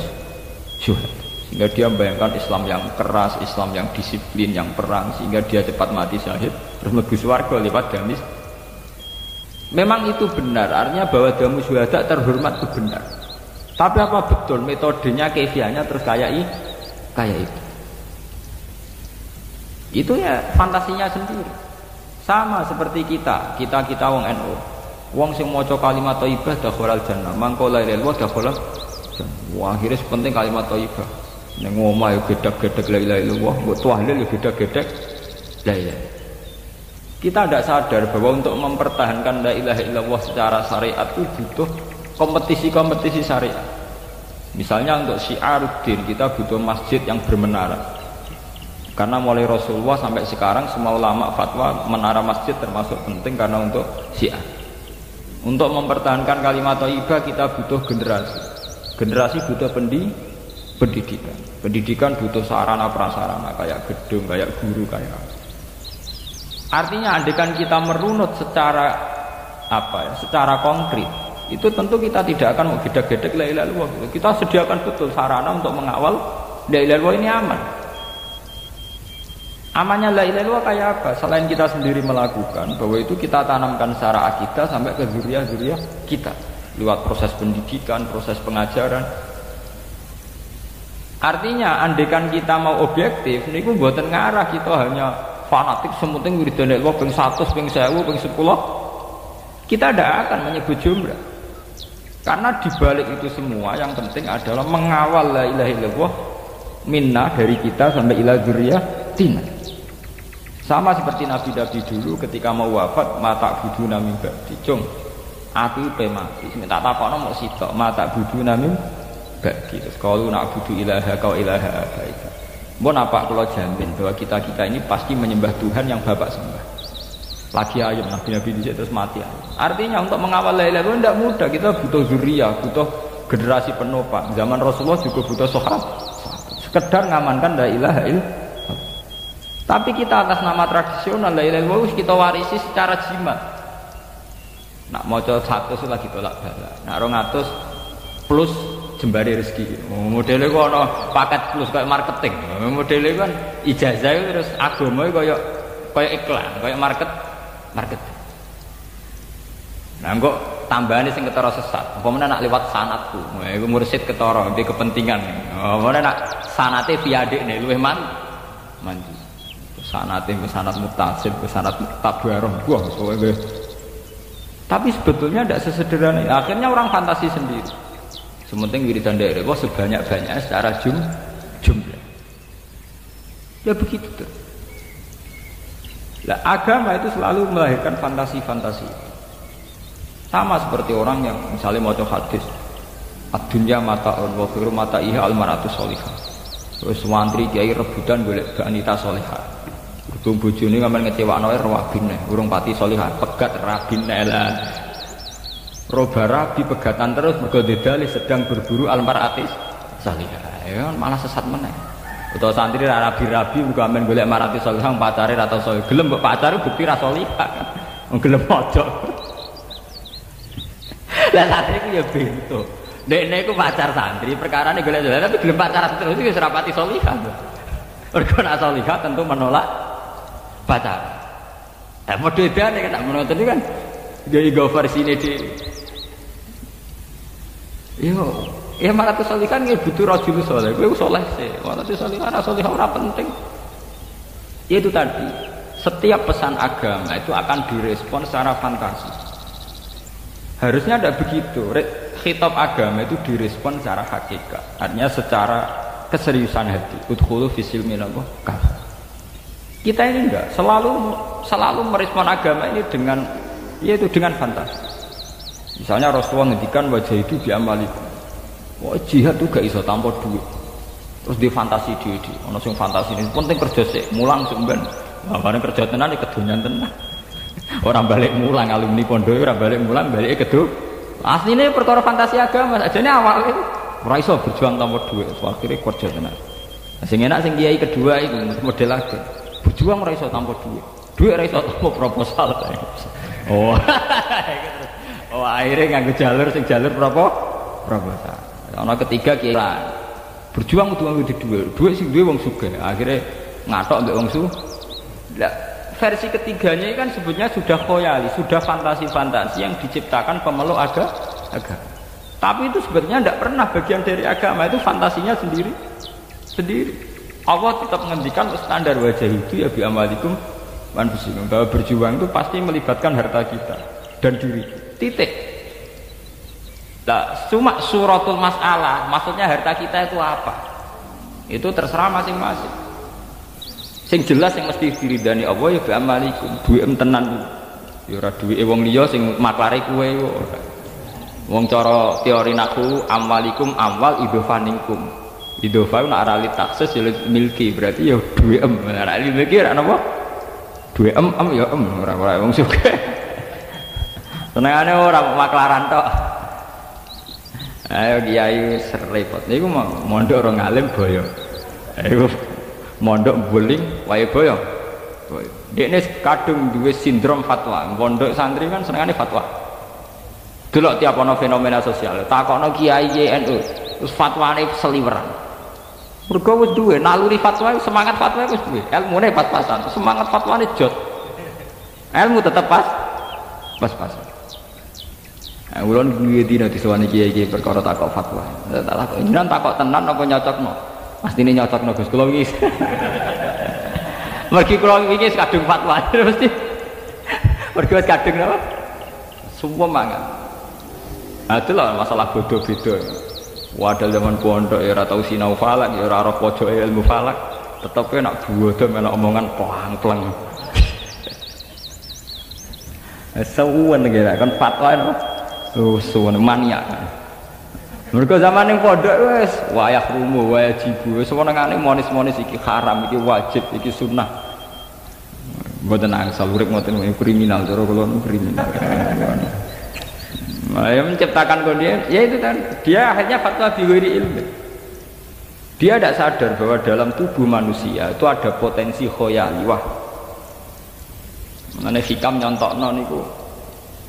syuhada. Sehingga dia membayangkan Islam yang keras, Islam yang disiplin, yang perang, sehingga dia cepat mati syahid terus mlebu swarga lewat damis. Memang itu benar, artinya bahwa damu syuhada terhormat itu benar. Tapi apa betul metodenya, kefiahnya terus kayak itu? Itu ya fantasinya sendiri. Sama seperti kita wong NU. Wong sing maca kalimat thayyibah dakhalal jannah, mangko la ilaha illallah dakhalal jannah. Wah, akhirnya penting kalimat thayyibah. Ning omah yo gedhek-gedhek la ilaha illallah, mbok tahlil yo gedhek-gedhek la ilaha. Kita tidak sadar bahwa untuk mempertahankan la ilaha illallah secara syariat itu butuh kompetisi-kompetisi syariat. Misalnya untuk syiaruddin kita butuh masjid yang bermenara. Karena mulai Rasulullah sampai sekarang semua ulama fatwa menara masjid termasuk penting karena untuk syiar. Untuk mempertahankan kalimat thayyibah kita butuh generasi. Generasi butuh pendidikan. Pendidikan butuh sarana prasarana kayak gedung, kayak guru, kayak. Artinya andaikan kita merunut secara secara konkret, itu tentu kita tidak akan gedek-gedek la ilaha illallah. Kita sediakan betul sarana untuk mengawal la ilaha illallah ini aman. Amannya la ilaha illallah kayak apa? Selain kita sendiri melakukan, bahwa itu kita tanamkan secara akidah sampai ke zuriat-zuriat kita lewat proses pendidikan, proses pengajaran. Artinya andaikan kita mau objektif, niku mboten ngarah kita hanya fanatik sementing wiridan la ilaha ping 100, ping 1000, ping 10. Kita tidak akan menyebut jumlah. Karena dibalik itu semua yang penting adalah mengawal la ilaha illallah minna dari kita sampai ila dzurriyyatina. Sama seperti nabi-nabi dulu ketika mau wafat mata buduna min ba'di. Cung, aku pe mati. Sing tak takokno mok sitok mata buduna min ba'di. Terus kalau nak budu ilaha kau ilaha abaika. Mbon apa kula jamin bahwa kita-kita ini pasti menyembah Tuhan yang Bapak sembah. Lagi ayam nabi-nabi dicek terus mati ayam. Artinya untuk mengawal la ilaha illallah tidak mudah. Kita butuh zuriyah, butuh generasi penopang. Zaman Rasulullah juga butuh sahabat. Sekedar ngamankan la ilaha illallah. Tapi kita atas nama tradisional la ilaha illallah kita warisi secara jimat. Nak maca 100 lagi tolak bala. Nak 200 plus jembari rezeki. Modele kok ana paket plus kayak marketing. Modele kan ijazah terus agama kayak iklan, kayak market. Nah kok tambahane sing ketara sesat. Umpamane nak liwat sanadku. Iku mursid ketara ndek kepentingan. Umpamane nak sanate piadikne luwih mandi. Sanate sanad muttasil, sanad tabarrah. Wah, soalnya. Tapi sebetulnya tidak sesederhana. Akhirnya orang fantasi sendiri. Sementing wiridan daerah sebanyak-banyaknya secara jumlah. Ya begitu tuh. Nah, agama itu selalu melahirkan fantasi-fantasi. Sama seperti orang yang misalnya mau hadis, ad-dunya mata'un wa khairu mata'iha al-mar'atu sholihah. Terus wantri kiai rebutan golek wanita sholihah. Kudu bojone ngamen ngecewakno wae rabine, urung pati sholihah, pegat rabine lah. Roba rabi pegatan terus mergo dedali sedang berburu al-mar'atis sholihah. Ya malah sesat meneh. Utawa santri rabi-rabi mergo amen golek mar'atis sholihah pacare ra tau sholih. Gelem mbok pacare bukti ra sholihah. Wong gelem pojok. Lah santri ku ya bento. Dekne iku pacar santri, perkarane golek sholihah tapi gelem pacaran terus iki wis ra pati sholihah. Mergo nek sholihah tentu menolak pacar. Nah, modedane kan menonton itu kan gaya versi ini di. Ya malah kesolihan ini butuh rajul soleh. Gue soleh sih. Malah kesolihan ora penting. Ya itu tadi. Setiap pesan agama itu akan direspon secara fantasi. Harusnya tidak begitu. Khitab agama itu direspon secara hakikat. Artinya secara keseriusan hati. Udkhulu fisil minallah kafir. Kita ini enggak selalu merespon agama ini dengan fantasi. Misalnya Rasulullah ngendikan wajah itu diamalikum. Wah jihad itu gak iso tanpa duit. Terus di fantasi di ono sing fantasi ini penting kerja sik, mulang sumben. Lah bareng kerja tenan iki kedonyan tenan. Orang balik mulang alumni pondok ora balik mulang balik kedu. Asline perkara fantasi agama sajane awal itu ora iso berjuang tanpa duit. Akhire kerja tenan. Sing enak sing kiai kedua iku model lagi. Berjuang ora iso tanpa duit. Duit ora iso tanpa proposal. Oh. Oh akhirnya nganggo jalur proposal. Ana ketiga kiai berjuang kudu nganggo duit. Duit sing duwe wong sugih. Akhirnya ngatok mbek wong sugih. Lah versi ketiganya kan sebetulnya sudah khoyali, sudah fantasi-fantasi yang diciptakan pemeluk agama. Tapi itu sebenarnya tidak pernah bagian dari agama, itu fantasinya sendiri. Allah tetap menghentikan standar wajah itu ya bi amalikum manfusikum, bahwa berjuang itu pasti melibatkan harta kita dan diri kita. Titik. Nah, cuma suratul mas'alah, maksudnya harta kita itu apa? Itu terserah masing-masing. Sing jelas yang mesti diridani Allah ya bi amalikum, duwe tenan. Ya ora duwe wong liya sing maklare kowe ora. Wong cara teori naku amwalikum amwal idhofaningkum. Idhofa nek arali taksis ya milki, berarti ya duwe nek milki ora napa? Duwe ya ora wong sugih. Senengane ora maklaran tok. Ayo kiai serepot. Niku mondok ora ngalim boyo. Ayo mondok buling wae boyo. Dekne kadung duwe sindrom fatwa. Mondok santri kan senengane fatwa. Delok tiap ana fenomena sosial, takokno kiai NU, terus fatwane seliweran. Mergo wis duwe naluri fatwa, semangat fatwa wis duwe. Ilmune pas-pasan, semangat fatwane jot. Ilmu tetep pas-pasan. Ulun duwe dina disowani kiai-kiai perkara takok fatwa. Tak takok jenengan takok tenan apa nyocokno? Pastine nyocokno Gus kula wingi. Mergi kula wingi kadung fatwa mesti. Mergi wis kadung napa? Semua mangan. Adalah masalah bodoh beda. Wadal zaman pondok ya ora tau sinau falak, ya ora ora pojoke ilmu falak, tetep nak bodoh melok omongan plang-plang. Sewuan kira kan fatwa no. Suwen maniak. Mergo zaman ning pondok wis wayah rumo, wajib wis senengane monis-monis iki haram, iki wajib, iki sunnah. Mboten angsal urip ngoten kriminal cara kula kriminal. Nah, yang menciptakan kondisi, ya itu kan dia akhirnya fatwa bighairi ilmu. Dia tidak sadar bahwa dalam tubuh manusia itu ada potensi khoyali. Wah, mana hikam nyontokno niku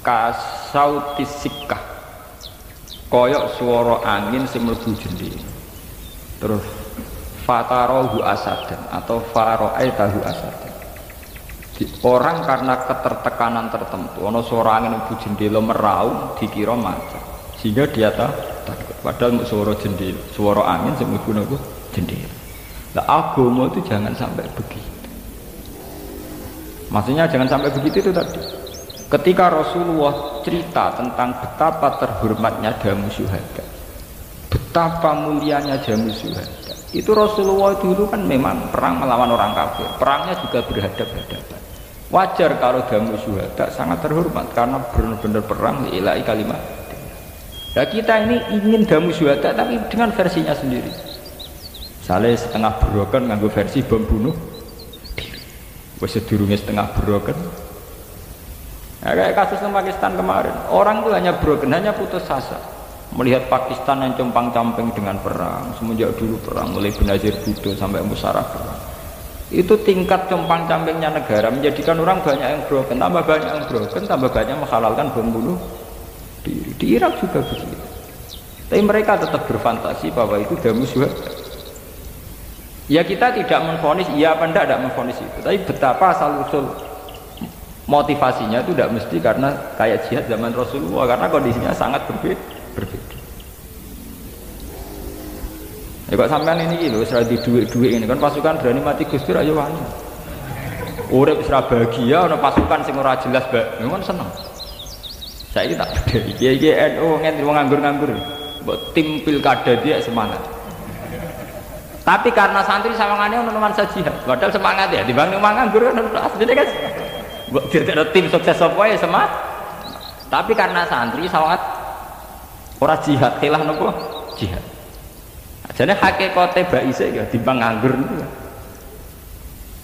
kasautis sikah, koyok suara angin sing mlebu jendela. Terus fatarohu asadan atau faro'aitahu asadan. Orang karena ketertekanan tertentu, ono suara angin mlebu jendela meraung dikira macan, sehingga dia takut. Padahal suara jendela, suara angin sing mlebu jendela. Lah agama itu jangan sampai begitu. Maksudnya jangan sampai begitu itu tadi. Ketika Rasulullah cerita tentang betapa terhormatnya jamu syuhada, betapa mulianya jamu syuhada, itu Rasulullah dulu kan memang perang melawan orang kafir, perangnya juga berhadapan-hadapan. Wajar kalau jamu syuhada sangat terhormat karena benar-benar perang lillahi kalimat. Nah kita ini ingin jamu syuhada tapi dengan versinya sendiri. Misalnya setengah broken nganggo versi bom bunuh diri, wis sedurunge setengah broken. Nah, kayak kasus di Pakistan kemarin, orang itu hanya broken, hanya putus asa melihat Pakistan yang compang-camping dengan perang. Semenjak dulu perang, mulai Benazir Bhutto sampai Musharraf perang, itu tingkat compang-campingnya negara menjadikan orang banyak yang broken, tambah banyak yang broken, tambah banyak menghalalkan bom bunuh diri. Di Irak juga begitu, tapi mereka tetap berfantasi bahwa itu damu syuhada. Ya kita tidak menvonis, iya apa tidak menvonis itu, tapi betapa asal-usul motivasinya itu tidak mesti karena kayak jihad zaman Rasulullah, karena kondisinya sangat berbeda. Ya kok sampean ini lho, serah di duit-duit ini kan pasukan berani mati Gusti ayo wani. Urip serah bahagia, ana pasukan sing ora jelas mbak, memang seneng. Saya tak beda, iki NU ngene wong nganggur-nganggur, mbok tim pilkada dia semangat. Tapi karena santri sawangane ono nuansa jihad, padahal semangat ya, dibanding nganggur kan asline kan. Tidak tim sukses apa ya semangat. Tapi karena santri sangat orang jihad, khilah nopo jihad. Jadi hakikate baise ya timbang nganggur niku.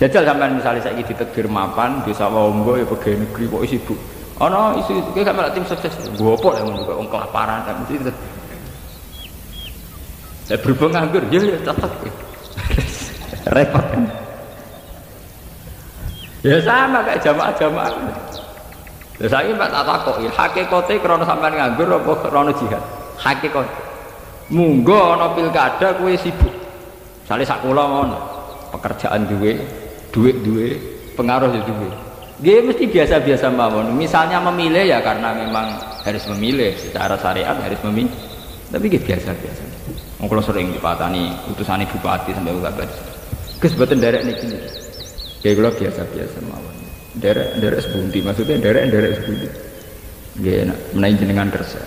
Jajal sampean misalnya saiki ditegir mapan desa Wonggo ya pegawai negeri kok sibuk. Ana isu iki gak melok tim sukses. Nggo apa lek ngono kok wong kelaparan kan mesti. Saya berhubung nganggur ya cocok. Repot. Ya sama kayak jamaah-jamaah. Lah saiki Pak tak takoki, hakikate krana sampean nganggur apa krana jihad? Hakikate. Munggo ana pilkada kowe sibuk. Sale sak kula ngono. Pekerjaan duwe, duit duwe, pengaruh ya duwe. Nggih mesti biasa-biasa mawon. Misalnya memilih ya karena memang harus memilih secara syariat harus memilih. Tapi nggih biasa-biasa. Wong kula sering dipatani utusane bupati sampai uga Gus boten nderek niki. Kayak gue biasa-biasa mawon. Derek sebundi, maksudnya derek sebundi. Nggih nek menawi jenengan kersa.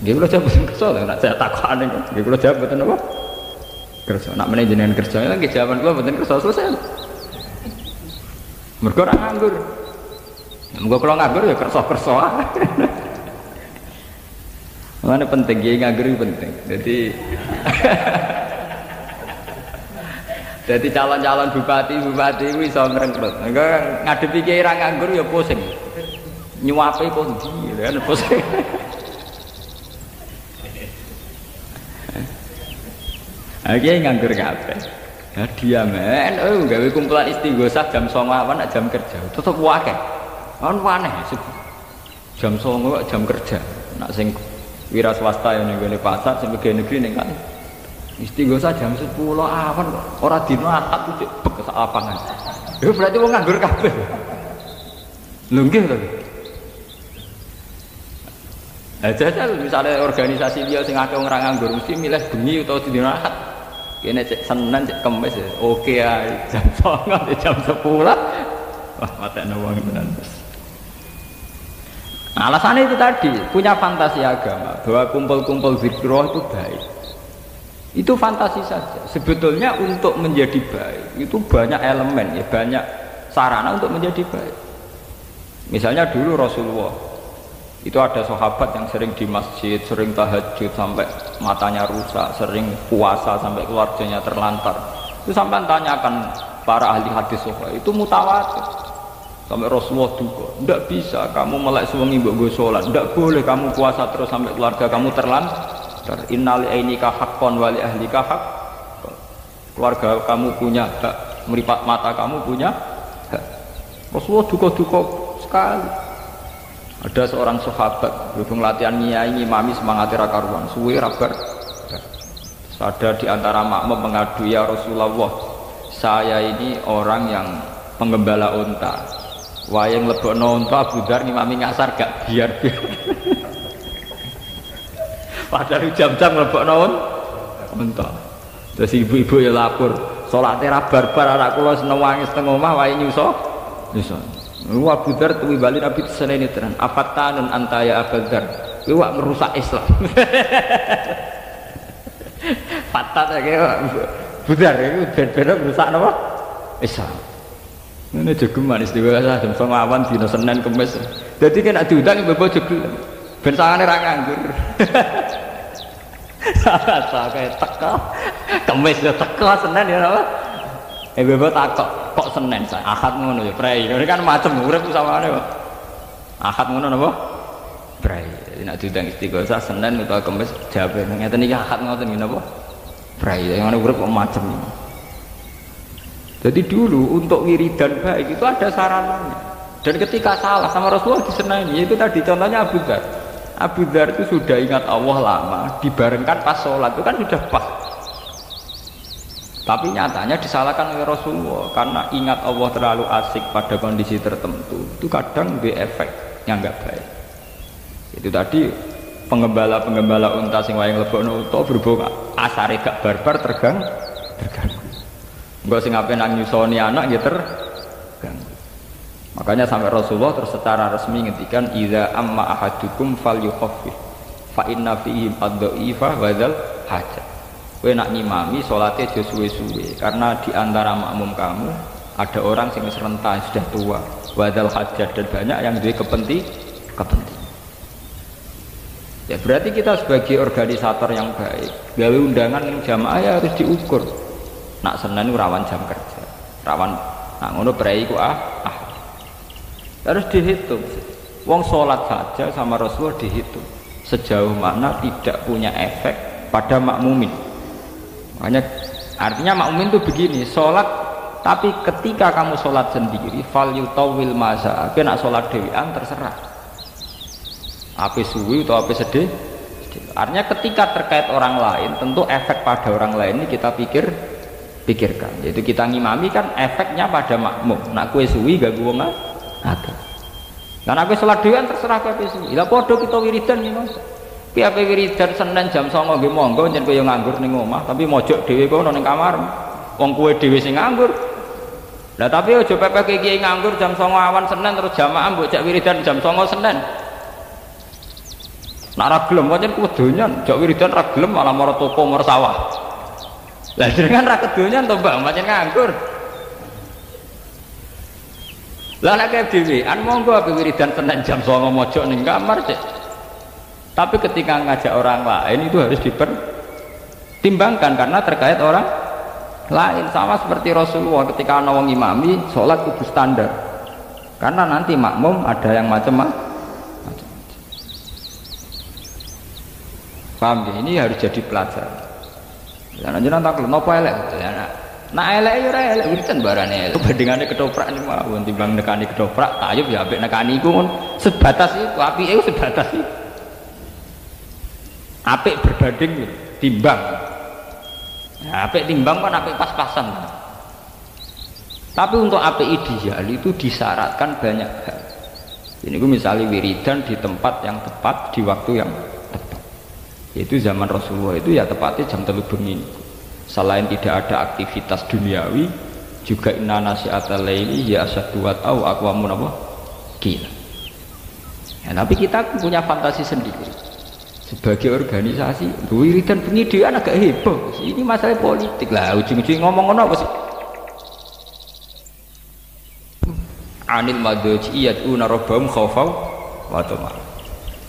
Nggih kula jawab mboten kersa lho nek saya takokane kok. Nggih kula jawab mboten apa? Kersa. Nek menawi jenengan kersa nggih jawaban kula mboten kersa selesai. Mergo ora nganggur. Muga kula nganggur ya kersa-kersa. Mana penting ya nganggur itu penting. Jadi calon-calon bupati itu iso ngrengkrut. Ngadepi kiai ra nganggur ya pusing. Nyuape kok ndi kan pusing. Kiai nganggur kabeh. Ya diam gawe kumpulan istighosah jam 09.00 awan jam kerja. Tetep wae. Kan aneh jam 09.00 jam kerja. Nak sing wira swasta yang ning pasar sing pegawai negeri ning kan istighosah jam 10 awan kok ora dino akad cek bek sak lapangan. Ya berarti wong nganggur kabeh. Lho nggih to. Jajal misalnya organisasi dia sing akeh wong ora nganggur mesti milih bengi utawa dino akad. Kene cek Senin cek Kamis ya. Oke ae jam 09.00 jam 10. Wah, matekno wong tenan. Alasannya itu tadi, punya fantasi agama bahwa kumpul-kumpul zikroh itu baik. Itu fantasi saja. Sebetulnya untuk menjadi baik itu banyak elemen, ya banyak sarana untuk menjadi baik. Misalnya dulu Rasulullah itu ada sahabat yang sering di masjid, sering tahajud sampai matanya rusak, sering puasa sampai keluarganya terlantar. Itu sampai tanyakan para ahli hadis itu mutawatir. Sampai Rasulullah duka, tidak bisa kamu melek sewengi mbok sholat, tidak boleh kamu puasa terus sampai keluarga kamu terlantar. Innali ainika haqqon wali ahlika haqq. Keluarga kamu punya hak, meripat mata kamu punya hak. Rasulullah duka-duka sekali. Ada seorang sahabat berhubung latihan nyai ngimami semangat karuan, suwe rabar. Ada di antara makmum mengadu, ya Rasulullah, saya ini orang yang penggembala unta. Wayang lebokno unta Abu Dzar ngimami ngasar gak biar. Padahal jam-jam lebokno unta. Terus ibu-ibu ya lapor, salate ra barbar anak kula seneng wangi setengah omah wae nyuso. Abu Dzar tuwi bali Nabi senene tenan. Afatanun anta ya Abu Dzar. Kuwi wak merusak Islam. Fatat ya Abu Dzar iku ben-ben merusak napa? Islam. Ini jogeman istighosah jam 09.00 awan dina Senin Kamis. Dadi kan nek diundang mbok jogel. Ben sangane ra nganggur. Salah kayak teko. Kamis ya teko Senin ya apa? Mbok takok kok Senin saya Ahad ngono ya prei. Ini kan macam urip samane kok. Ahad ngono napa? Prei. Jadi nek diundang istighosah Senin utawa Kamis jawabe ngeten iki Ahad ngoten napa? Prei. Yang urip kok macam ini. Jadi dulu untuk wiridan baik itu ada sarananya. Dan ketika salah sama Rasulullah disenangi. Itu tadi contohnya Abu Dzar. Abu Dzar itu sudah ingat Allah lama, dibarengkan pas sholat itu kan sudah pas. Tapi nyatanya disalahkan oleh Rasulullah karena ingat Allah terlalu asik pada kondisi tertentu. Itu kadang efek yang enggak baik. Itu tadi penggembala unta sing wayang lebokno unta berhubung asare gak barbar terganggu. Enggak sing ape nang nyusoni anak nggih terganggu. Makanya sampai Rasulullah terus secara resmi ngendikan idza amma ahadukum falyukhaffif fa inna fihi ad-dha'ifa wa dzal hajat. Kowe nak ngimami salate aja suwe-suwe karena di antara makmum kamu ada orang sing wis renta sudah tua, wa dzal hajat dan banyak yang duwe kepentingan. Ya berarti kita sebagai organisator yang baik, gawe undangan yang jamaah ya harus diukur. Nak Senin rawan jam kerja, rawan nak ngono prei ku harus dihitung. Wong sholat saja sama Rasulullah dihitung sejauh mana tidak punya efek pada makmumin. Makanya artinya makmumin itu begini, sholat tapi ketika kamu sholat sendiri fal yutawil masa, tapi nak sholat dewian terserah. Ape suwi atau ape sedih. Artinya ketika terkait orang lain, tentu efek pada orang lain ini kita pikirkan. Yaitu kita ngimami kan efeknya pada makmum. Nak kue suwi gak gua nggak ada. Karena aku sholat dewan terserah kue suwi. Lah podo kita wiridan nih mas. Piye wiridan Senin jam 09.00 nggih monggo njen kowe yo nganggur ning omah, tapi mojok dhewe kono ning kamar. Wong kowe dhewe sing nganggur. Lah tapi aja pepek kiai nganggur jam 09.00 awan Senin terus jamaah mbok jak wiridan jam 09.00 Senin. Nak ra gelem pancen kedonyan, jek wiridan ra gelem malah mara toko mara sawah. Lah jenengan ra kedonyan to Mbak, pancen nganggur. Lah nek dhewean monggo ape wiridan Senin jam 09.00 mojok ning kamar cek. Tapi ketika ngajak orang lain itu harus dipertimbangkan karena terkait orang lain. Sama seperti Rasulullah ketika ana wong imami salat kudu standar. Karena nanti makmum ada yang macam-macam. Paham ya? Ini harus jadi pelajaran. Ya jenengan tak lho napa elek ya nak elek ya ora elek wiridan barane elek. Bandingane ketoprak niku mawon timbang nekani ketoprak tayub ya apik nekani iku sebatas iku apike sebatas iku. Apik berbanding timbang. Nah, apik timbang kan apik pas-pasan. Tapi untuk apik ideal itu disyaratkan banyak hal. Ini gue misalnya wiridan di tempat yang tepat di waktu yang tepat. Yaitu zaman Rasulullah itu ya tepatnya jam 3 bengi. Selain tidak ada aktivitas duniawi, juga inna nasi'atal laili ya asyaddu wat'au aqwamun apa? Gila. Ya, tapi kita punya fantasi sendiri. Sebagai organisasi, wiridan bengi dia agak heboh. Ini masalah politik lah. Ujung-ujung ngomong apa sih? Anil madhaji yad'una rabbahum khaufan wa tama'an.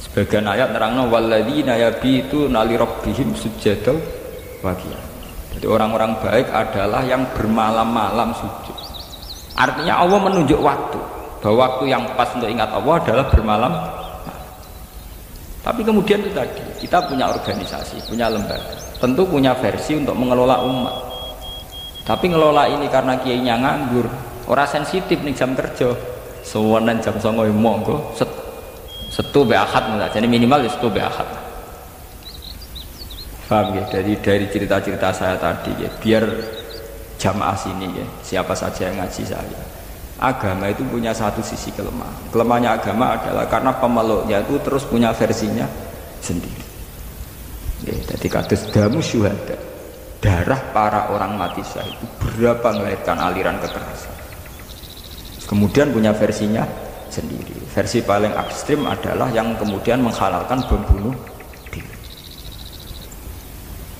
Sebagian ayat nerangno walladzina yabituna li rabbihim sujada wa qiyam. Jadi orang-orang baik adalah yang bermalam-malam sujud. Artinya Allah menunjuk waktu, bahwa waktu yang pas untuk ingat Allah adalah bermalam. Tapi kemudian itu tadi, kita punya organisasi, punya lembaga, tentu punya versi untuk mengelola umat. Tapi ngelola ini karena kiainya nganggur, orang sensitif nih jam kerja, sewanan jam 09.00 monggo, setu be ahad, jadi minimal ya setu be ahad. Paham ya? Dari cerita-cerita saya tadi ya, biar jamaah sini ya, siapa saja yang ngaji saya. Agama itu punya satu sisi kelemahan. Kelemahannya agama adalah karena pemeluknya itu terus punya versinya sendiri. Ya, jadi kados damu syuhada, darah para orang mati syahid itu berapa melahirkan aliran kekerasan. Kemudian punya versinya sendiri. Versi paling ekstrim adalah yang kemudian menghalalkan bom bunuh diri.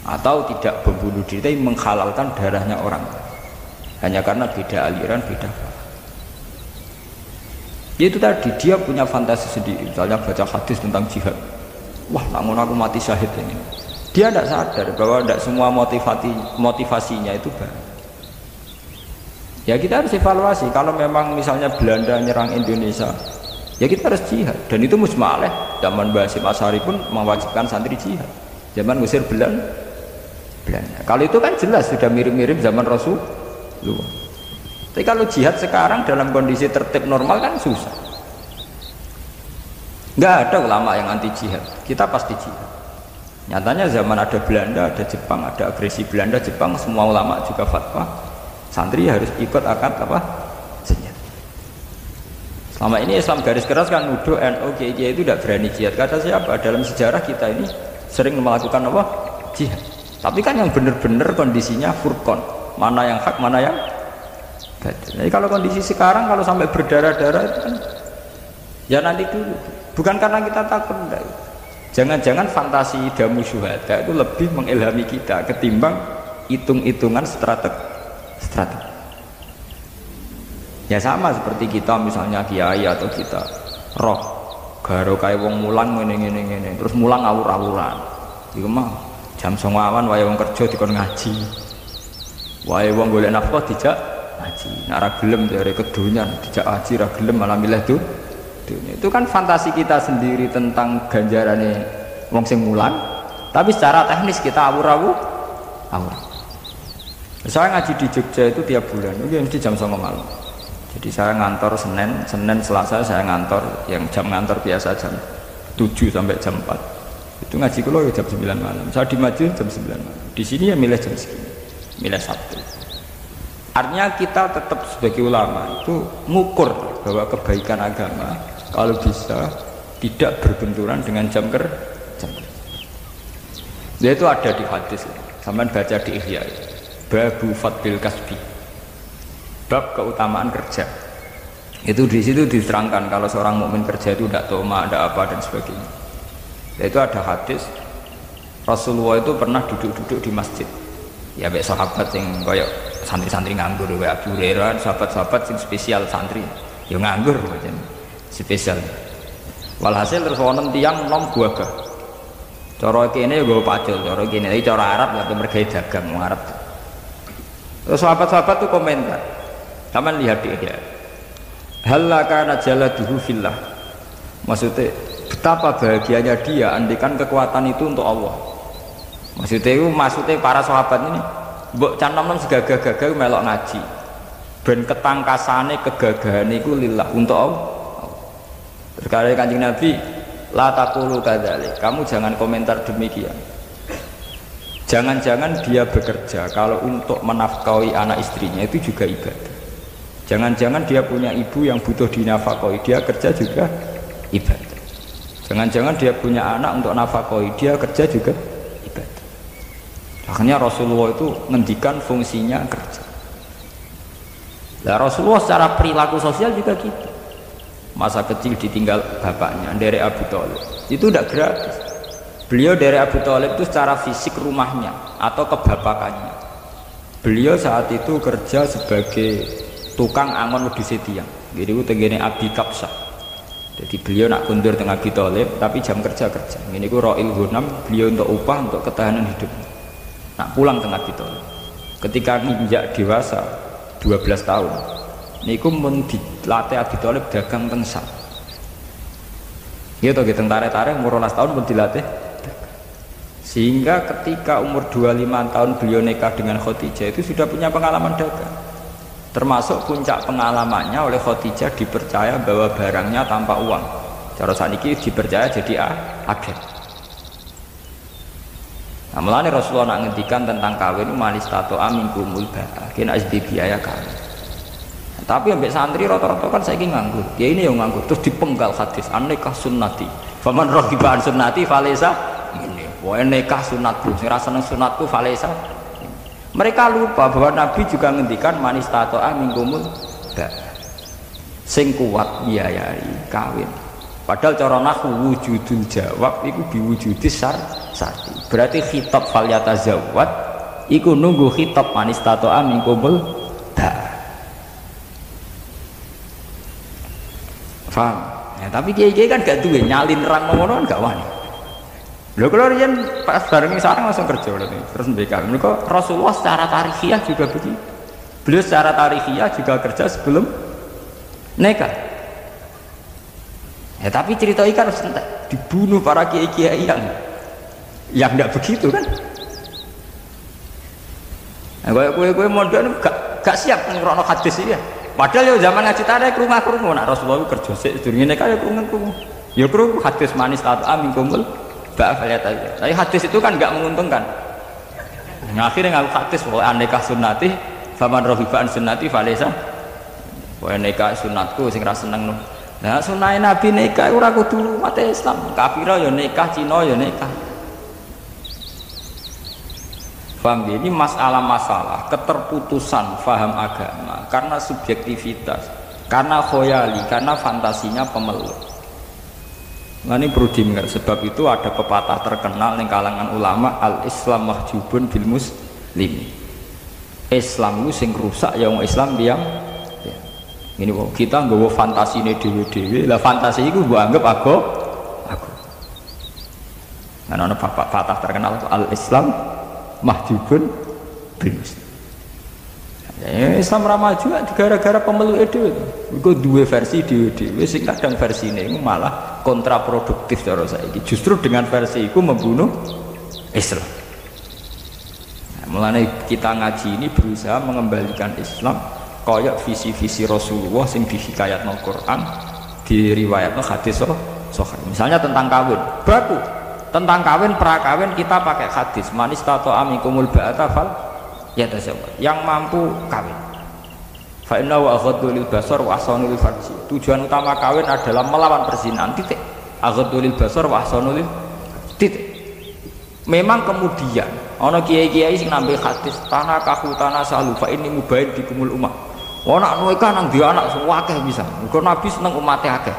Atau tidak bom bunuh diri, tapi menghalalkan darahnya orang. Hanya karena beda aliran, beda faham. Itu tadi, dia punya fantasi sendiri. Misalnya baca hadis tentang jihad, wah namun aku mati syahid ini. Dia tidak sadar bahwa tidak semua motivasinya itu baik. Ya kita harus evaluasi. Kalau memang misalnya Belanda nyerang Indonesia, ya kita harus jihad. Dan itu musmaleh. Zaman Basim Asy'ari pun mewajibkan santri jihad. Zaman ngusir Belanda. Kalau itu kan jelas sudah mirip-mirip zaman Rasulullah. Tapi kalau jihad sekarang dalam kondisi tertib normal kan susah. Nggak ada ulama yang anti jihad. Kita pasti jihad. Nyatanya zaman ada Belanda, ada Jepang, ada agresi Belanda, Jepang, semua ulama juga fatwa santri harus ikut akad apa? Senjata. Selama ini Islam garis keras kan nuduh NU Kiai itu tidak berani jihad. Kata siapa? Dalam sejarah kita ini sering melakukan apa? Jihad. Tapi kan yang benar-benar kondisinya furqan. Mana yang hak, mana yang batil. Jadi kalau kondisi sekarang kalau sampai berdarah-darah itu kan ya nanti dulu. Bukan karena kita takut, enggak. Jangan-jangan fantasi damu syuhada itu lebih mengilhami kita ketimbang hitung-hitungan strategi. Ya sama seperti kita misalnya kiai atau kita roh garo kayak wong mulang ngene terus mulang awur-awuran. Iku mah jam 09.00 awan wae wong kerja dikon ngaji. Wae wong golek nafkah dijak ngaji. Nek ra gelem dari kedonyan dijak ngaji ra gelem malah milih tuh. Itu kan fantasi kita sendiri tentang ganjarane wong sing mulang, tapi secara teknis kita awur-awur. Saya ngaji di Jogja itu tiap bulan, itu mesti jam 09.00 malam. Jadi saya ngantor Senin, Selasa saya ngantor, yang jam ngantor biasa jam 7 sampai jam 4. Itu ngaji kulo ya jam 9 malam. Saya di Madiun jam 9 malam. Di sini ya milih jam segini, milih Sabtu. Artinya kita tetap sebagai ulama itu ngukur bahwa kebaikan agama kalau bisa tidak berbenturan dengan jam kerja. Itu ada di hadis, sampean baca di Ihya. Babu fadlil kasbi, bab keutamaan kerja. Itu di situ diterangkan kalau seorang mukmin kerja itu tidak toma, tidak apa dan sebagainya. Itu ada hadis Rasulullah itu pernah duduk-duduk di masjid. Ya baik sahabat yang kayak santri-santri nganggur, kayak Abu Hurairah, sahabat-sahabat yang spesial santri, ya nganggur macam spesial. Walhasil terus wonten tiyang nom buagah. Cara kene ya nggo pacul, cara kene iki cara Arab ya mergawe dagang wong Arab. Terus sahabat-sahabat tuh komentar. Taman lihat dia. Halla kana jaladuhu fillah. Maksudnya betapa bahagianya dia andikan kekuatan itu untuk Allah. Maksudnya para sahabat ini mbok can nom segagah-gagah melok ngaji. Ben ketangkasane kegagahan iku lillah untuk Allah. Terkadang Kanjeng Nabi la taqulu kadzalik. Kamu jangan komentar demikian. Jangan-jangan dia bekerja kalau untuk menafkahi anak istrinya itu juga ibadah. Jangan-jangan dia punya ibu yang butuh dinafkahi, dia kerja juga ibadah. Jangan-jangan dia punya anak untuk nafkahi, dia kerja juga ibadah. Akhirnya Rasulullah itu ngendikan fungsinya kerja. Nah, Rasulullah secara perilaku sosial juga gitu. Masa kecil ditinggal bapaknya dari Abu Thalib itu tidak gratis. Beliau dari Abu Thalib itu secara fisik rumahnya atau kebapakannya. Beliau saat itu kerja sebagai tukang angon wedhus tiang. Jadi itu tenggene Abi Kapsah. Jadi beliau nak kundur tengah Abi Thalib tapi jam kerja. Ini ku Ra'il Ghunam, beliau untuk upah untuk ketahanan hidup. Nak pulang tengah Abi Thalib. Ketika menginjak dewasa 12 tahun. Niku mun dilatih Abi Thalib dagang teng Syam. Gitu gitu tarik-tarik umur 12 tahun pun dilatih. Sehingga ketika umur 25 tahun beliau nikah dengan Khadijah itu sudah punya pengalaman dagang. Termasuk puncak pengalamannya oleh Khadijah dipercaya bahwa barangnya tanpa uang. Cara saniki dipercaya jadi agen. Nah, mulane Rasulullah nak ngendikan tentang kawin manis tato amin kumul ba'a. Kena asdi biaya kawin. Tapi ambek santri rata-rata kan saiki nganggur. Ya ini yang nganggur terus dipenggal hadis an-nikah sunnati. Faman raghiba an sunnati falaysa ini. Wae nikah sunatku, sing ra seneng sunatku falaysa. Mereka lupa bahwa Nabi juga ngendikan manis tato'a mingkumul ba. Sing kuat biayai kawin. Padahal cara nahwu wujudul jawab iku diwujudi syarti. Berarti khitab falyatazawwad iku nunggu khitab manis tato'a mingkumul ba. Paham? Ya, tapi kiai-kiai kan gak duwe nyalin rang ngono kan gak wani. Lho kalau riyen pas bareng sareng langsung kerja terus mbek. Mereka Rasulullah secara tarikhiyah juga begitu. Beliau secara tarikhiyah juga kerja sebelum nikah. Ya tapi cerita ikan harus dibunuh para kiai-kiai yang tidak begitu kan. Nah, kowe modern gak siap ngrono hadis iki ya. Padahal ya zaman ngaji tarik krungu nak Rasulullah kerja sik sedurunge nikah ya krungu. Ya krungu hadis manis taat amin kumpul ba'af lihat aja. Tapi hadis itu kan enggak menguntungkan. Nah, akhirnya ngaku hadis bahwa nikah sunnati faman raghiba an sunnati falaysa. Wa nikah sunatku sing ra seneng. Nah, sunahe Nabi nikah ora kudu umat Islam. Kafir ya nikah, Cina ya nikah. Paham? Ini masalah-masalah keterputusan faham agama karena subjektivitas, karena khoyali, karena fantasinya pemeluk. Nah ini perlu diingat, sebab itu ada pepatah terkenal di kalangan ulama, al-Islam mahjubun bil muslim. Islam itu sing rusak ya wong Islam diam. Ya. Ini kita nggawa fantasine dhewe-dhewe, lah fantasi iku mbok anggap aku. Nah ana pepatah terkenal al-Islam mahjubun bil muslim. Ya, Islam ramah juga gara-gara pemeluk itu. Iku dua versi dhewe-dhewe sing kadang versine iku malah kontraproduktif cara saiki. Justru dengan versi itu membunuh Islam. Nah, mulane kita ngaji ini berusaha mengembalikan Islam kayak visi-visi Rasulullah sing dihikayatno Quran, diriwayatno hadis sahih. Misalnya tentang kawin, baku tentang kawin prakawin kita pakai hadis manis tato amikumul ba'ata fal ya tasawwur yang mampu kawin fa inna wa aghaddu lil basar wa ahsanu lil farji. Tujuan utama kawin adalah melawan perzinahan titik. Aghaddu lil basar wa ahsanu lil titik. Memang kemudian ana kiai-kiai sing nambe hadis tanah kahu tanah salu fa ini mubain bikumul ummah. Ana nikah nang dia anak akeh bisa. Mergo Nabi seneng umate akeh.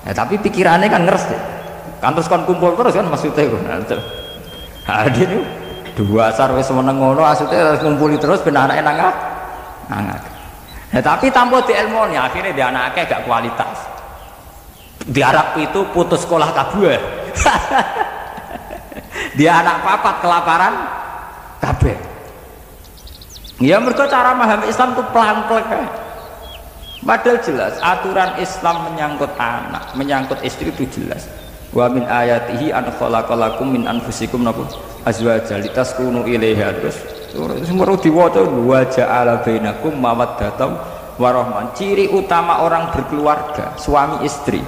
Ya, tapi pikirannya kan ngeres deh. Kan terus kon kumpul terus kan maksudnya hadir dua asar wis meneng ngono maksudnya kumpuli terus ben anake nang angak. Nah, tapi tanpa diilmoni akhirnya dia anak akeh gak kualitas. Di Arab itu putus sekolah kabeh. Dia anak papat kelaparan kabeh. Ya mergo cara memahami Islam itu pelan-pelan. Padahal jelas aturan Islam menyangkut anak, menyangkut istri itu jelas. Wa min ayatihi an khalaqalakum min anfusikum azwajan litaskunu ilaiha. Terus semua diwaca wa ja'ala bainakum mawaddatan warahmah. Ciri utama orang berkeluarga, suami istri.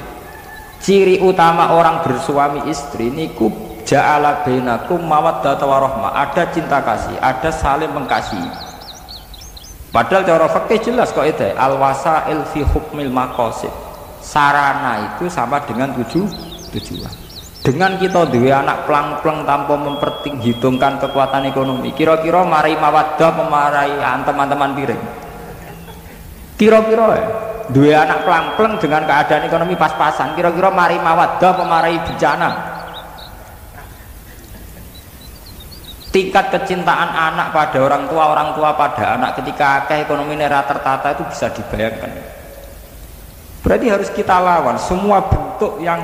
Ciri utama orang bersuami istri niku ja'ala bainakum mawaddatan warahmah. Ada cinta kasih, ada saling mengasihi. Padahal cara fikih jelas kok itu al-wasail fi hukmil maqasid. Sarana itu sama dengan tujuan. Dengan kita dua anak plang-plang tanpa memperhitungkan kekuatan ekonomi, kira-kira marai mawaddah pemarai teman-teman piring. Kira-kira ya, dua anak plang-plang dengan keadaan ekonomi pas-pasan, kira-kira marai mawaddah pemarai bencana. Tingkat kecintaan anak pada orang tua pada anak ketika akeh ekonomi nera tertata itu bisa dibayangkan. Berarti harus kita lawan semua bentuk yang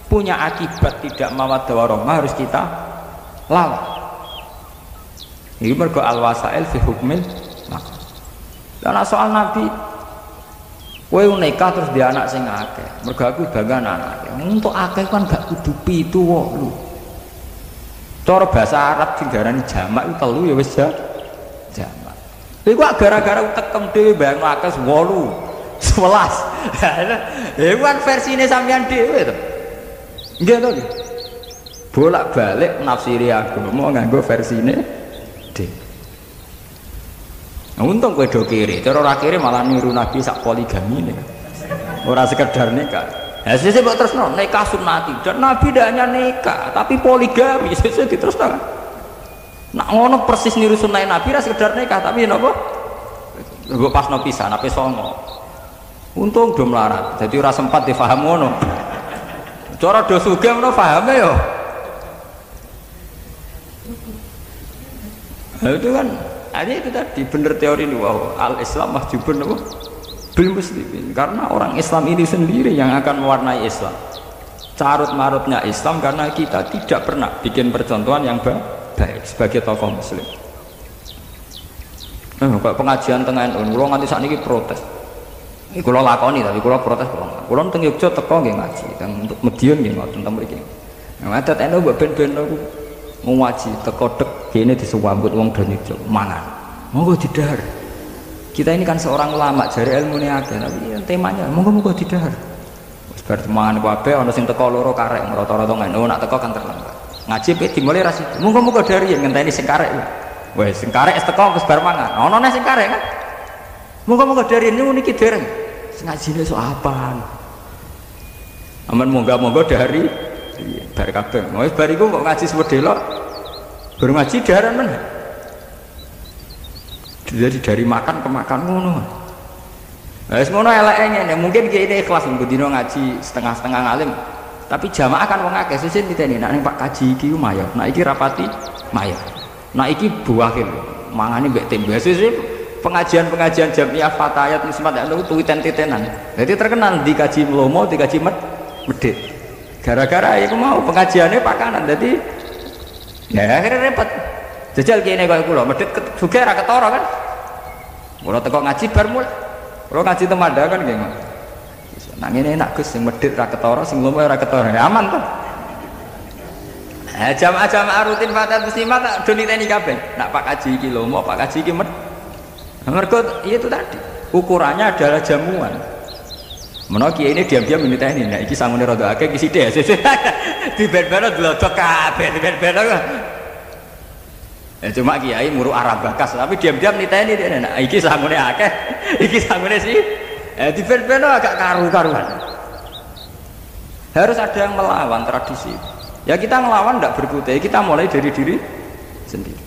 punya akibat tidak mawaddah warahmah harus kita lawan. Ini mergo al-wasail fi hukmil maqam. Karena soal Nabi kowe nikah terus dia anak sing akeh. Mergo aku bangga anake. Untuk akeh kan gak kudu 7 8. Cara bahasa Arab sing diarani jamak itu 3 ya wis jamak. Iku gara-gara tekem dhewe bayangno akeh 8, 11. Iku kan versine sampean dhewe to. Nggih to. Bolak-balik nafsiri agama nganggo versine dhewe. Nah, untung kowe do kiri, cara ora kiri malah niru Nabi sak poligamine. Ora sekedar nikah. Ya sesuk mbok terusno nikah sunnati dan Nabi tidak hanya nikah tapi poligami sesuk diterusno kan. Nak ngono persis niru sunah Nabi ra sekedar nikah tapi napa? Mbok pasno pisan ape songo. Untung do melarat. Jadi ora sempat difaham ngono. Cara do sugih ngono pahame yo. Nah, itu kan ada itu tadi bener teori ini wow al-Islam mahjubun apa? Bil muslimin karena orang Islam ini sendiri yang akan mewarnai Islam. Carut-marutnya Islam karena kita tidak pernah bikin percontohan yang baik sebagai tokoh muslim. Kok pengajian tengah NU kula nganti sakniki protes. Iki kula lakoni tapi kula protes kula. Kula teng Yogya teko nggih ngaji, teng Madiun nggih ngoten teng mriki. Ngadat NU mbok ben-ben aku ngaji teko dek kene disambut wong do Yogya mangan. Monggo didahar. Kita ini kan seorang ulama jari ilmu ini akeh tapi temanya monggo-monggo didahar. Wis bar mangan kabeh ana sing teko loro karek rata-rata ngono nak teko kan terlambat. Ngaji pe dimulai ra sida. Monggo-monggo dari ngenteni sing karek. Wes sing karek wis teko wis bar mangan. Ono neh sing karek kan. Monggo-monggo dari niki dereng. Sing ngajine sok apaan. Aman monggo-monggo dari bar kabeh. Wis bar iku kok ngaji sewedelok. Baru ngaji daharan meneh. Jadi dari makan ke makan ngono. Nah, ngono eleke ngene, mungkin kene ikhlas minggu dino ngaji setengah-setengah ngalim. Tapi jamaah kan wong akeh sesuk diteni nek Pak Kaji iki mayor. Nek iki rapati mayor. Nek iki buahil mangane mbek tembe. Sesuk pengajian-pengajian jamiah fatayat nismat itu tuwiten-titenan. Jadi terkenal di kaji Mlomo, di kaji Medit. Gara-gara iku mau pengajiannya pakanan. Jadi ya akhirnya repot. Jajal kene kaya kula medhit sugih ra ketara kan. Kula teko ngaji bar mulai. Kula ngaji temanda kan nggih. Nah ngene enak Gus sing medhit ra ketara, sing lomo ora ketara. Aman to. Jamaah-jamaah rutin fatat muslimat tak do niteni kabeh. Nak Pak Kaji iki lomo, Pak Kaji iki mergo itu tadi. Ukurannya adalah jamuan. Menawa kiai ini diam-diam niteni. Nah iki sangune rada akeh iki sithik. Di ben-ben glodok kabeh, di ben-ben. Ya cuma kiai muru Arab bakas tapi diam-diam niteni dia nah iki sangune akeh iki sangune sih di ben-beno agak karu-karuan. Harus ada yang melawan tradisi. Ya kita ngelawan tidak berkutai, kita mulai dari diri sendiri.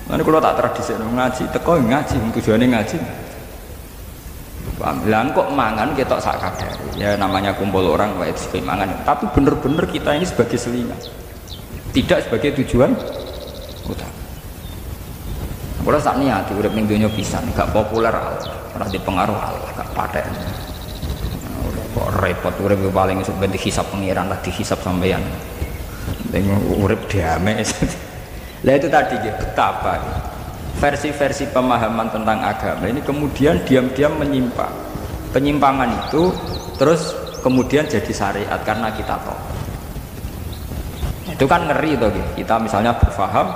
Mana kalau tak tradisi ngaji teko ngaji tujuannya ngaji. Lah kok mangan ketok sak kadare. Ya namanya kumpul orang wae mangan. Tapi bener-bener kita ini sebagai selingan. Tidak sebagai tujuan utama. Kula sak niat urip ning donya pisan, gak populer, ora dipengaruh Allah, gak paten. Kok repot urip paling esuk ben dihisab pengiran lah dihisab sampean. Urip damai. Lah itu tadi betapa versi-versi pemahaman tentang agama ini kemudian diam-diam menyimpang. Penyimpangan itu terus kemudian jadi syariat karena kita tahu. Itu kan ngeri toh kita misalnya berfaham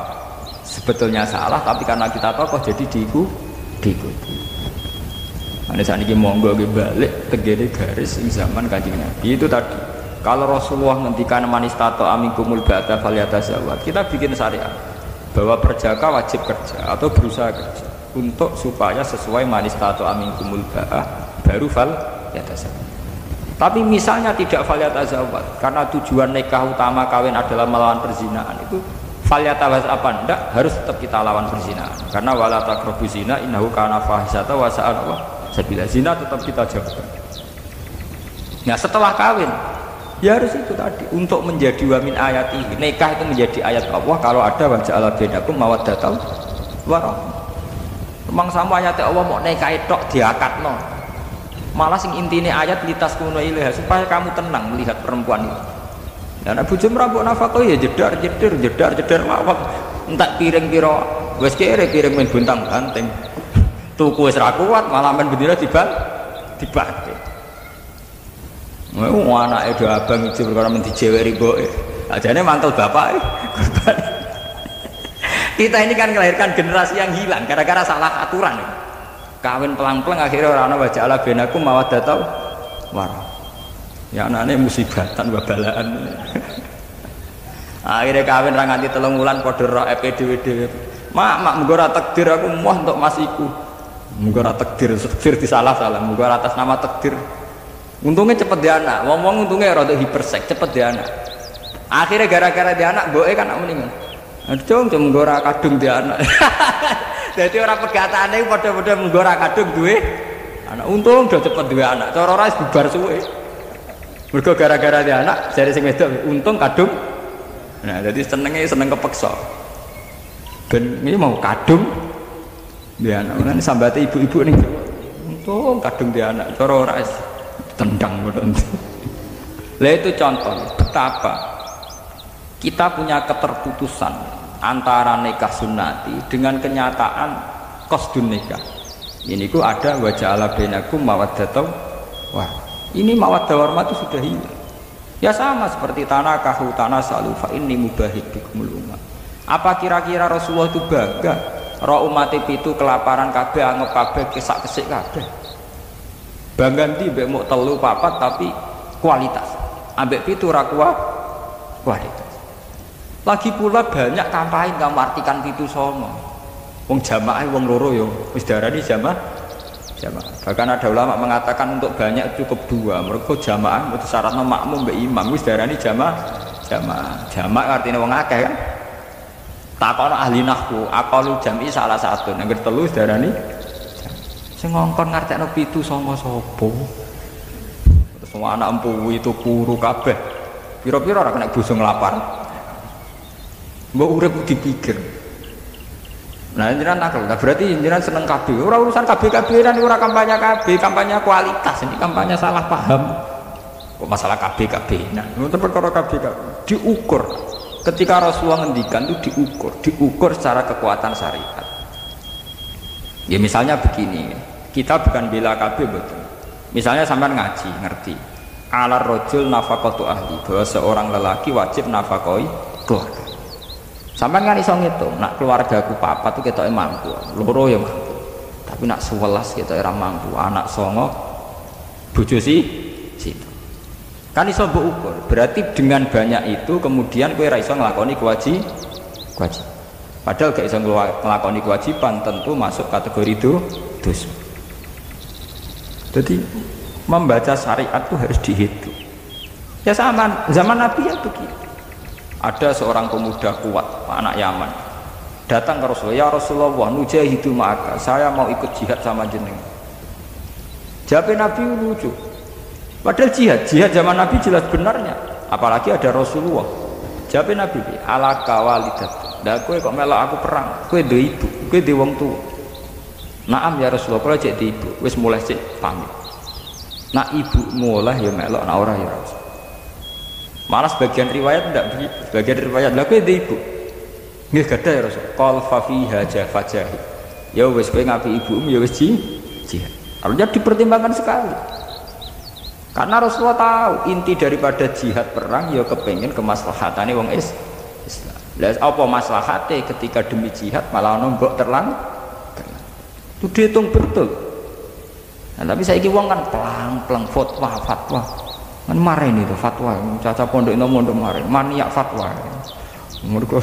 sebetulnya salah tapi karena kita tahu kok jadi diikuti. Ane saat ini monggo balik tegene garis zaman Kanjeng Nabi itu tadi. Kalau Rasulullah ngendikan manistato aminkumul ba'da falyatazawwaj, kita bikin syariat bahwa perjaka wajib kerja atau berusaha kerja untuk supaya sesuai manistato aminkumul ba'ah baru falyatazawwaj. Tapi misalnya tidak falyatazawwaj karena tujuan nikah utama kawin adalah melawan perzinahan, itu falyatazawwaj apa enggak harus tetap kita lawan perzinahan karena wala taqrabu zina innahu kana fahisata wa sa'a sabila. Zina tetap kita jauhkan. Nah setelah kawin ya harus itu tadi untuk menjadi wamin ayat ini. Nikah itu menjadi ayat Allah kalau ada wa ja'ala bainakum mawaddatal warahmah. Memang sama ayat Allah mau nikah tok diakatno. Malah sing intine ayat litas kuno ilaha supaya kamu tenang melihat perempuan itu. Dan Abu Jum rambut nafkah ya jedar mawon. Entak piring pira wis kere piring men buntang banteng. Tuku wis ra kuat malah men bendina dibake. Mau anake do abang iki perkara men dijeweri mboke. Ajane mantel bapake korban. Kita ini kan melahirkan generasi yang hilang gara-gara salah aturan. Kawin pelang-pelang akhirnya orang ana wajah ala benakum mawaddatau warah. Ya anane musibatan babalaan. Akhirnya kawin ra nganti 3 wulan padha ro EPDWD. Mak menggo ora takdir aku moh untuk masiku. Menggo ora takdir disalah-salah, menggo atas nama takdir. Untungnya cepet dia anak, ngomong untungnya rada hipersek, cepet dia anak. Akhirnya gara-gara dia anak, boe kan nak mendingan. Aduh, cuma menggora kadung dia anak. Jadi orang perkataannya pada menggora kadung duwe anak. Untung udah cepet duwe anak. Cara orang bubar suwe. Mergo gara-gara dia anak, jadi sing wedok untung kadung. Nah, jadi seneng kepeksa. Ben ini mau kadung dia anak. Kan sambate ibu-ibu nih. Untung kadung dia anak. Cara orang tendang bodoh. Lah itu contoh betapa kita punya keterputusan antara nikah sunnati dengan kenyataan qasdun nikah. Ini ku ada wajah ala bainakum mawaddatau wah. Ini mawaddah warahmah itu sudah hilang. Ya sama seperti tanah kahu tanah salu fa inni mubahid bikumul umat. Apa kira-kira Rasulullah itu bangga roh umat itu kelaparan kabeh anggap kabeh kesak-kesik kabeh. Bangga ndi mbek muk 3 4 tapi kualitas. Ambek 7 ora kualitas. Lagi pula banyak kampanye kamu artikan 7 songo. Wong jamaah wong loro yo wis darani jamaah. Bahkan ada ulama mengatakan untuk banyak cukup 2. Mergo jamaah mesti syaratnya makmum mbek imam wis darani jamaah. Jamaah artinya wong akeh kan. Takon ahli nahwu, aqalu jam'i salah satu. Nang 3 wis darani sing ngongkon ngartekno 7 songo sapa? Terus semua anak empu itu kuru kabeh. Pira-pira ora kena boso nglapar. Mbok urip dipikir. Nah, jenengan nakal. Nah, berarti jenengan seneng kabeh. Ora urusan kabeh-kabehan ora kampanye kabeh, kampanye kualitas. Ini kampanye salah paham. Kok masalah kabeh-kabeh. Nah, itu perkara kabeh-kabeh diukur. Ketika Rasulullah ngendikan itu diukur secara kekuatan syariat. Ya misalnya begini, kita bukan bela kabeh betul. Misalnya sampean ngaji, ngerti. Alar rojul nafaqatu ahli, bahwa seorang lelaki wajib nafakoi keluarga. Sampean kan iso ngitung, nak keluargaku papat tuh ketoke mampu, loro ya mampu. Tapi nak 11 ketoke ora mampu, anak 9 bojo situ. Kan iso mbok ukur. Berarti dengan banyak itu kemudian kowe ora iso nglakoni kewajiban. Padahal gak iso nglakoni kewajiban tentu masuk kategori dosa. Jadi membaca syariat itu harus dihitung. Ya sama zaman Nabi ya begitu. Ada seorang pemuda kuat, anak Yaman, datang ke Rasulullah, ya Rasulullah, nujahidu ma'aka, saya mau ikut jihad sama jenengan. Jawab Nabi lucu. Padahal jihad zaman Nabi jelas benarnya. Apalagi ada Rasulullah. Jawab Nabi, ala kawalidat. Dah kowe kok melok aku perang. Kowe duwe ibu, kowe duwe wong tuwa. Naam ya Rasulullah, kalau cek di ibu, wis mulai cek pamit. Nak ibu mulai ya melok, nak ora ya Rasul. Malah sebagian riwayat tidak begitu. Sebagian riwayat lah kowe di ibu. Nggih gadah ya Rasul. Qal fa fiha jafajahi. Ya wis kowe ngapi ibumu ya wis jihad. Harusnya dipertimbangkan sekali. Karena Rasulullah tahu inti daripada jihad perang ya kepengin kemaslahatane wong Islam. Lah apa maslahate ketika demi jihad malah nombok terlang? Itu dihitung betul. Nah, tapi saiki wong kan pelang-pelang fatwa kan mareni itu fatwa caca pondok ino mondok mari maniak fatwa mergo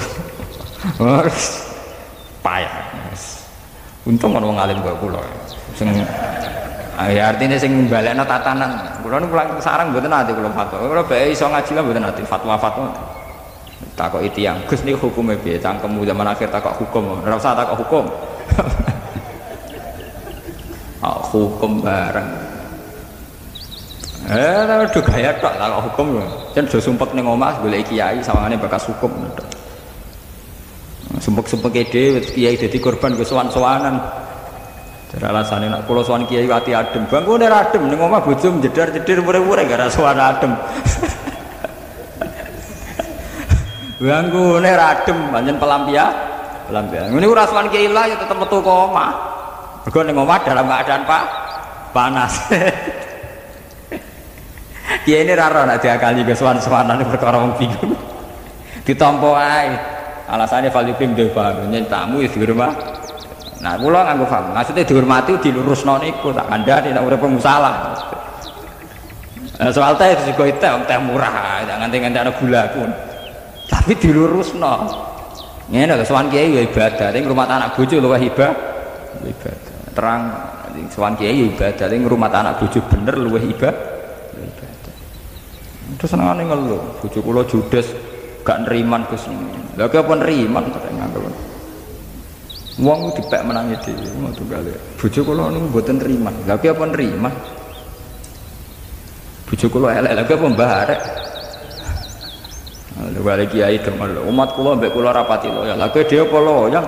payah. Untung ana wong alim kok kula sing ya artinya sing balekno tatanan kula niku sarang mboten ati kula fatwa kula bae iso ngaji lah mboten ati fatwa takok tiyang Gus niku hukume piye cangkemmu zaman akhir takok hukum ora usah takok hukum. Hukum bareng. Aduh gaya tok lah hukum lho. Jan do sumpek ning omah golek kiai sawangane bekas hukum. Sumpek-sumpeke dhewe kiai dadi korban go sowan-sowanan. Jare alasane nek kula sowan kiai ati adem. Bangkune ra adem ning omah bojo jedar-jedir mure-mure gara sowan adem. Bangkune ra adem pancen pelampian. Ngene ora sowan kiai lah ya tetep metu ke omah. Mergo ning omah dalam keadaan panas. Kiai ini raro nak diakali ke sowan-sowanan perkara wong bingung. Ditampa ae. Alasane valipim dhewe paham nyen tamu ya di rumah. Nah, kula nganggo paham. Maksudnya dihormati dilurusno niku tak kandhani nek urip musalah. Soal teh juga teh murah, jangan nganti-nganti ana gula pun. Tapi dilurusno. Ngene lho sowan kiai ya ibadah, ning rumah anak bojo luwih ibadah. Terang sowan kiai ibadah, ning rumah anak bojo bener luwih ibadah. Terus senengane ngeluh, bojo kula judes gak neriman Gus. Lha kok apa neriman kok nganggep. Wong dipek menangi dhewe ngono gale. Bojo kula niku mboten neriman. Lha kok apa neriman? Bojo kula elek lha kok apa mbarek. Lha bali kiai demen umat kula mbek kula rapati loyal. Lha kok dhewe apa loyal?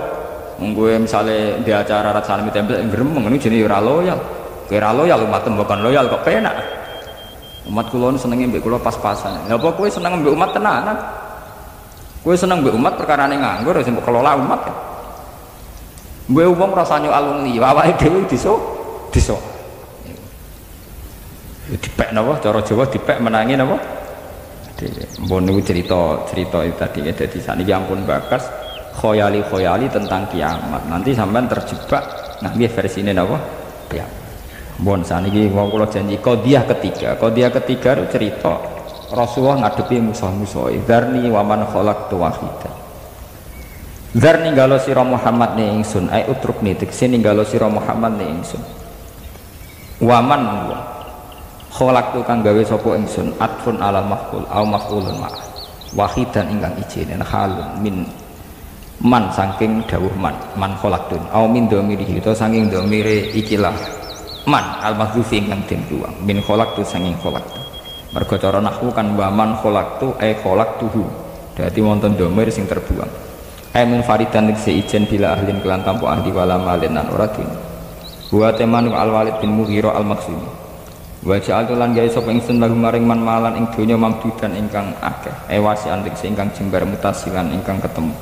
Wong kowe misale di acara rat salami tempel gremeng niku jenenge ora loyal. Kowe ora loyal umat bukan loyal kok penak. Umat kula senenge mbek kula pas-pasan. Lha apa kowe seneng mbek umat tenanan? Kowe seneng mbek umat perkarane nganggur sing mbok kelola umat ya. Mbek wong rasane alung liya, awake dhewe diso. Dipek napa cara Jawa dipek menangi napa? Mbon niku cerita itu tadi ya dadi saniki ampun bakas khoyali tentang kiamat. Nanti sampean terjebak nah nggih versine napa? Kiamat. Bon saniki wong kula janji qadhiyah ketiga cerita Rasulullah ngadepi musuh-musuh dzarni wa man khalaqtu wahida. Dzarni ninggal sira Muhammad ne ingsun ai utrukni tekse ninggal sira Muhammad ne ingsun. Wa man khalaqtu kang gawe sapa ingsun atfun alal maf'ul au maf'ulun ma wahidan ingkang ijine halun min man saking dawuh man khalaqtun au min dhamirihi to saking dhamire ikilah man al-mahdhufi ingkang den buang min khalaqtu sanging khalaqtu mergo cara nahwu kan wa man khalaqtu khalaqtuhu dadi wonten dhamir sing terbuang min faridan se ijen bila ahlin kelan tanpa ahli wala malin lan ora dene wa teman al-walid bin mughirah al-maksumi wa ja'altu lan gawe sapa ingsun lagu maring man malan ing donya mamdudan ingkang akeh wasi antik ingkang jembar mutasilan ingkang ketemu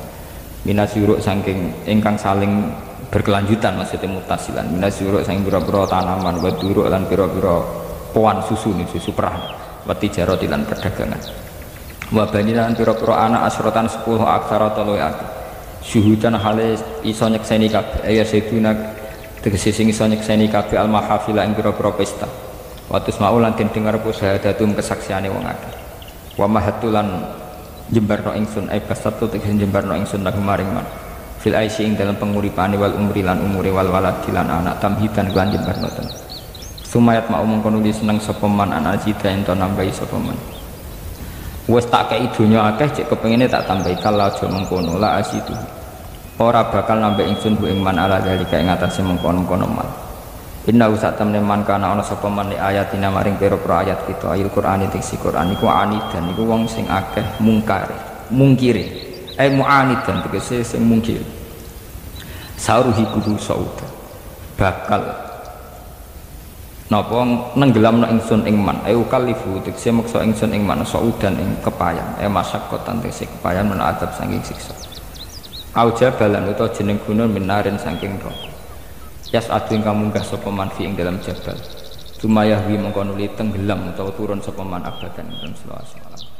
minasyuruk saking ingkang saling berkelanjutan maksudnya mutasilan minasyuruk sang pira-pira tanaman wa duruk lan pira-pira poan susu nih susu perah wa tijarati lan perdagangan wa banilan pira-pira anak asrotan 10 aksara telu akeh syuhudan hale iso nyekseni kabeh ya seduna tegese sing iso nyekseni kabeh al mahafila ing pira-pira pesta wa tusmaulan den dengar pusahadatum kesaksiane wong akeh wa mahatulan jembarno ingsun basatu tegese jembarno ingsun lagu maring man fil aisy ing dalam penguripane wal umri lan umure wal waladi lan anak tamhidan lan jembarnoten sumayat mau mengkono di seneng sapa man ana cita ento nambahi sapa man wis tak kei donya akeh cek kepengine tak tambahi kala aja mengkono la asitu ora bakal nambah ingsun bu ing man ala dalika ing atase mengkono-kono mal Inna usatamne man kana ana sapa man ayatina maring pira-pira ayat kita ayat Qur'an diksi Qur'an iku anidan iku wong sing akeh mungkire mu'anidan tegese sing mungkir sauruhi kudu sauda bakal napa nenggelamno ingsun ing man kalifu tegese maksa ingsun ing man saudan ing kepayan masyaqqatan tegese kepayan men adab saking siksa auja balan utawa jeneng gunung minarin saking neraka yas adu ingkang munggah sapa man fi ing dalam jabal Sumayahwi mengko nuli tenggelam utawa turun sapa man abadan dalam selawase alam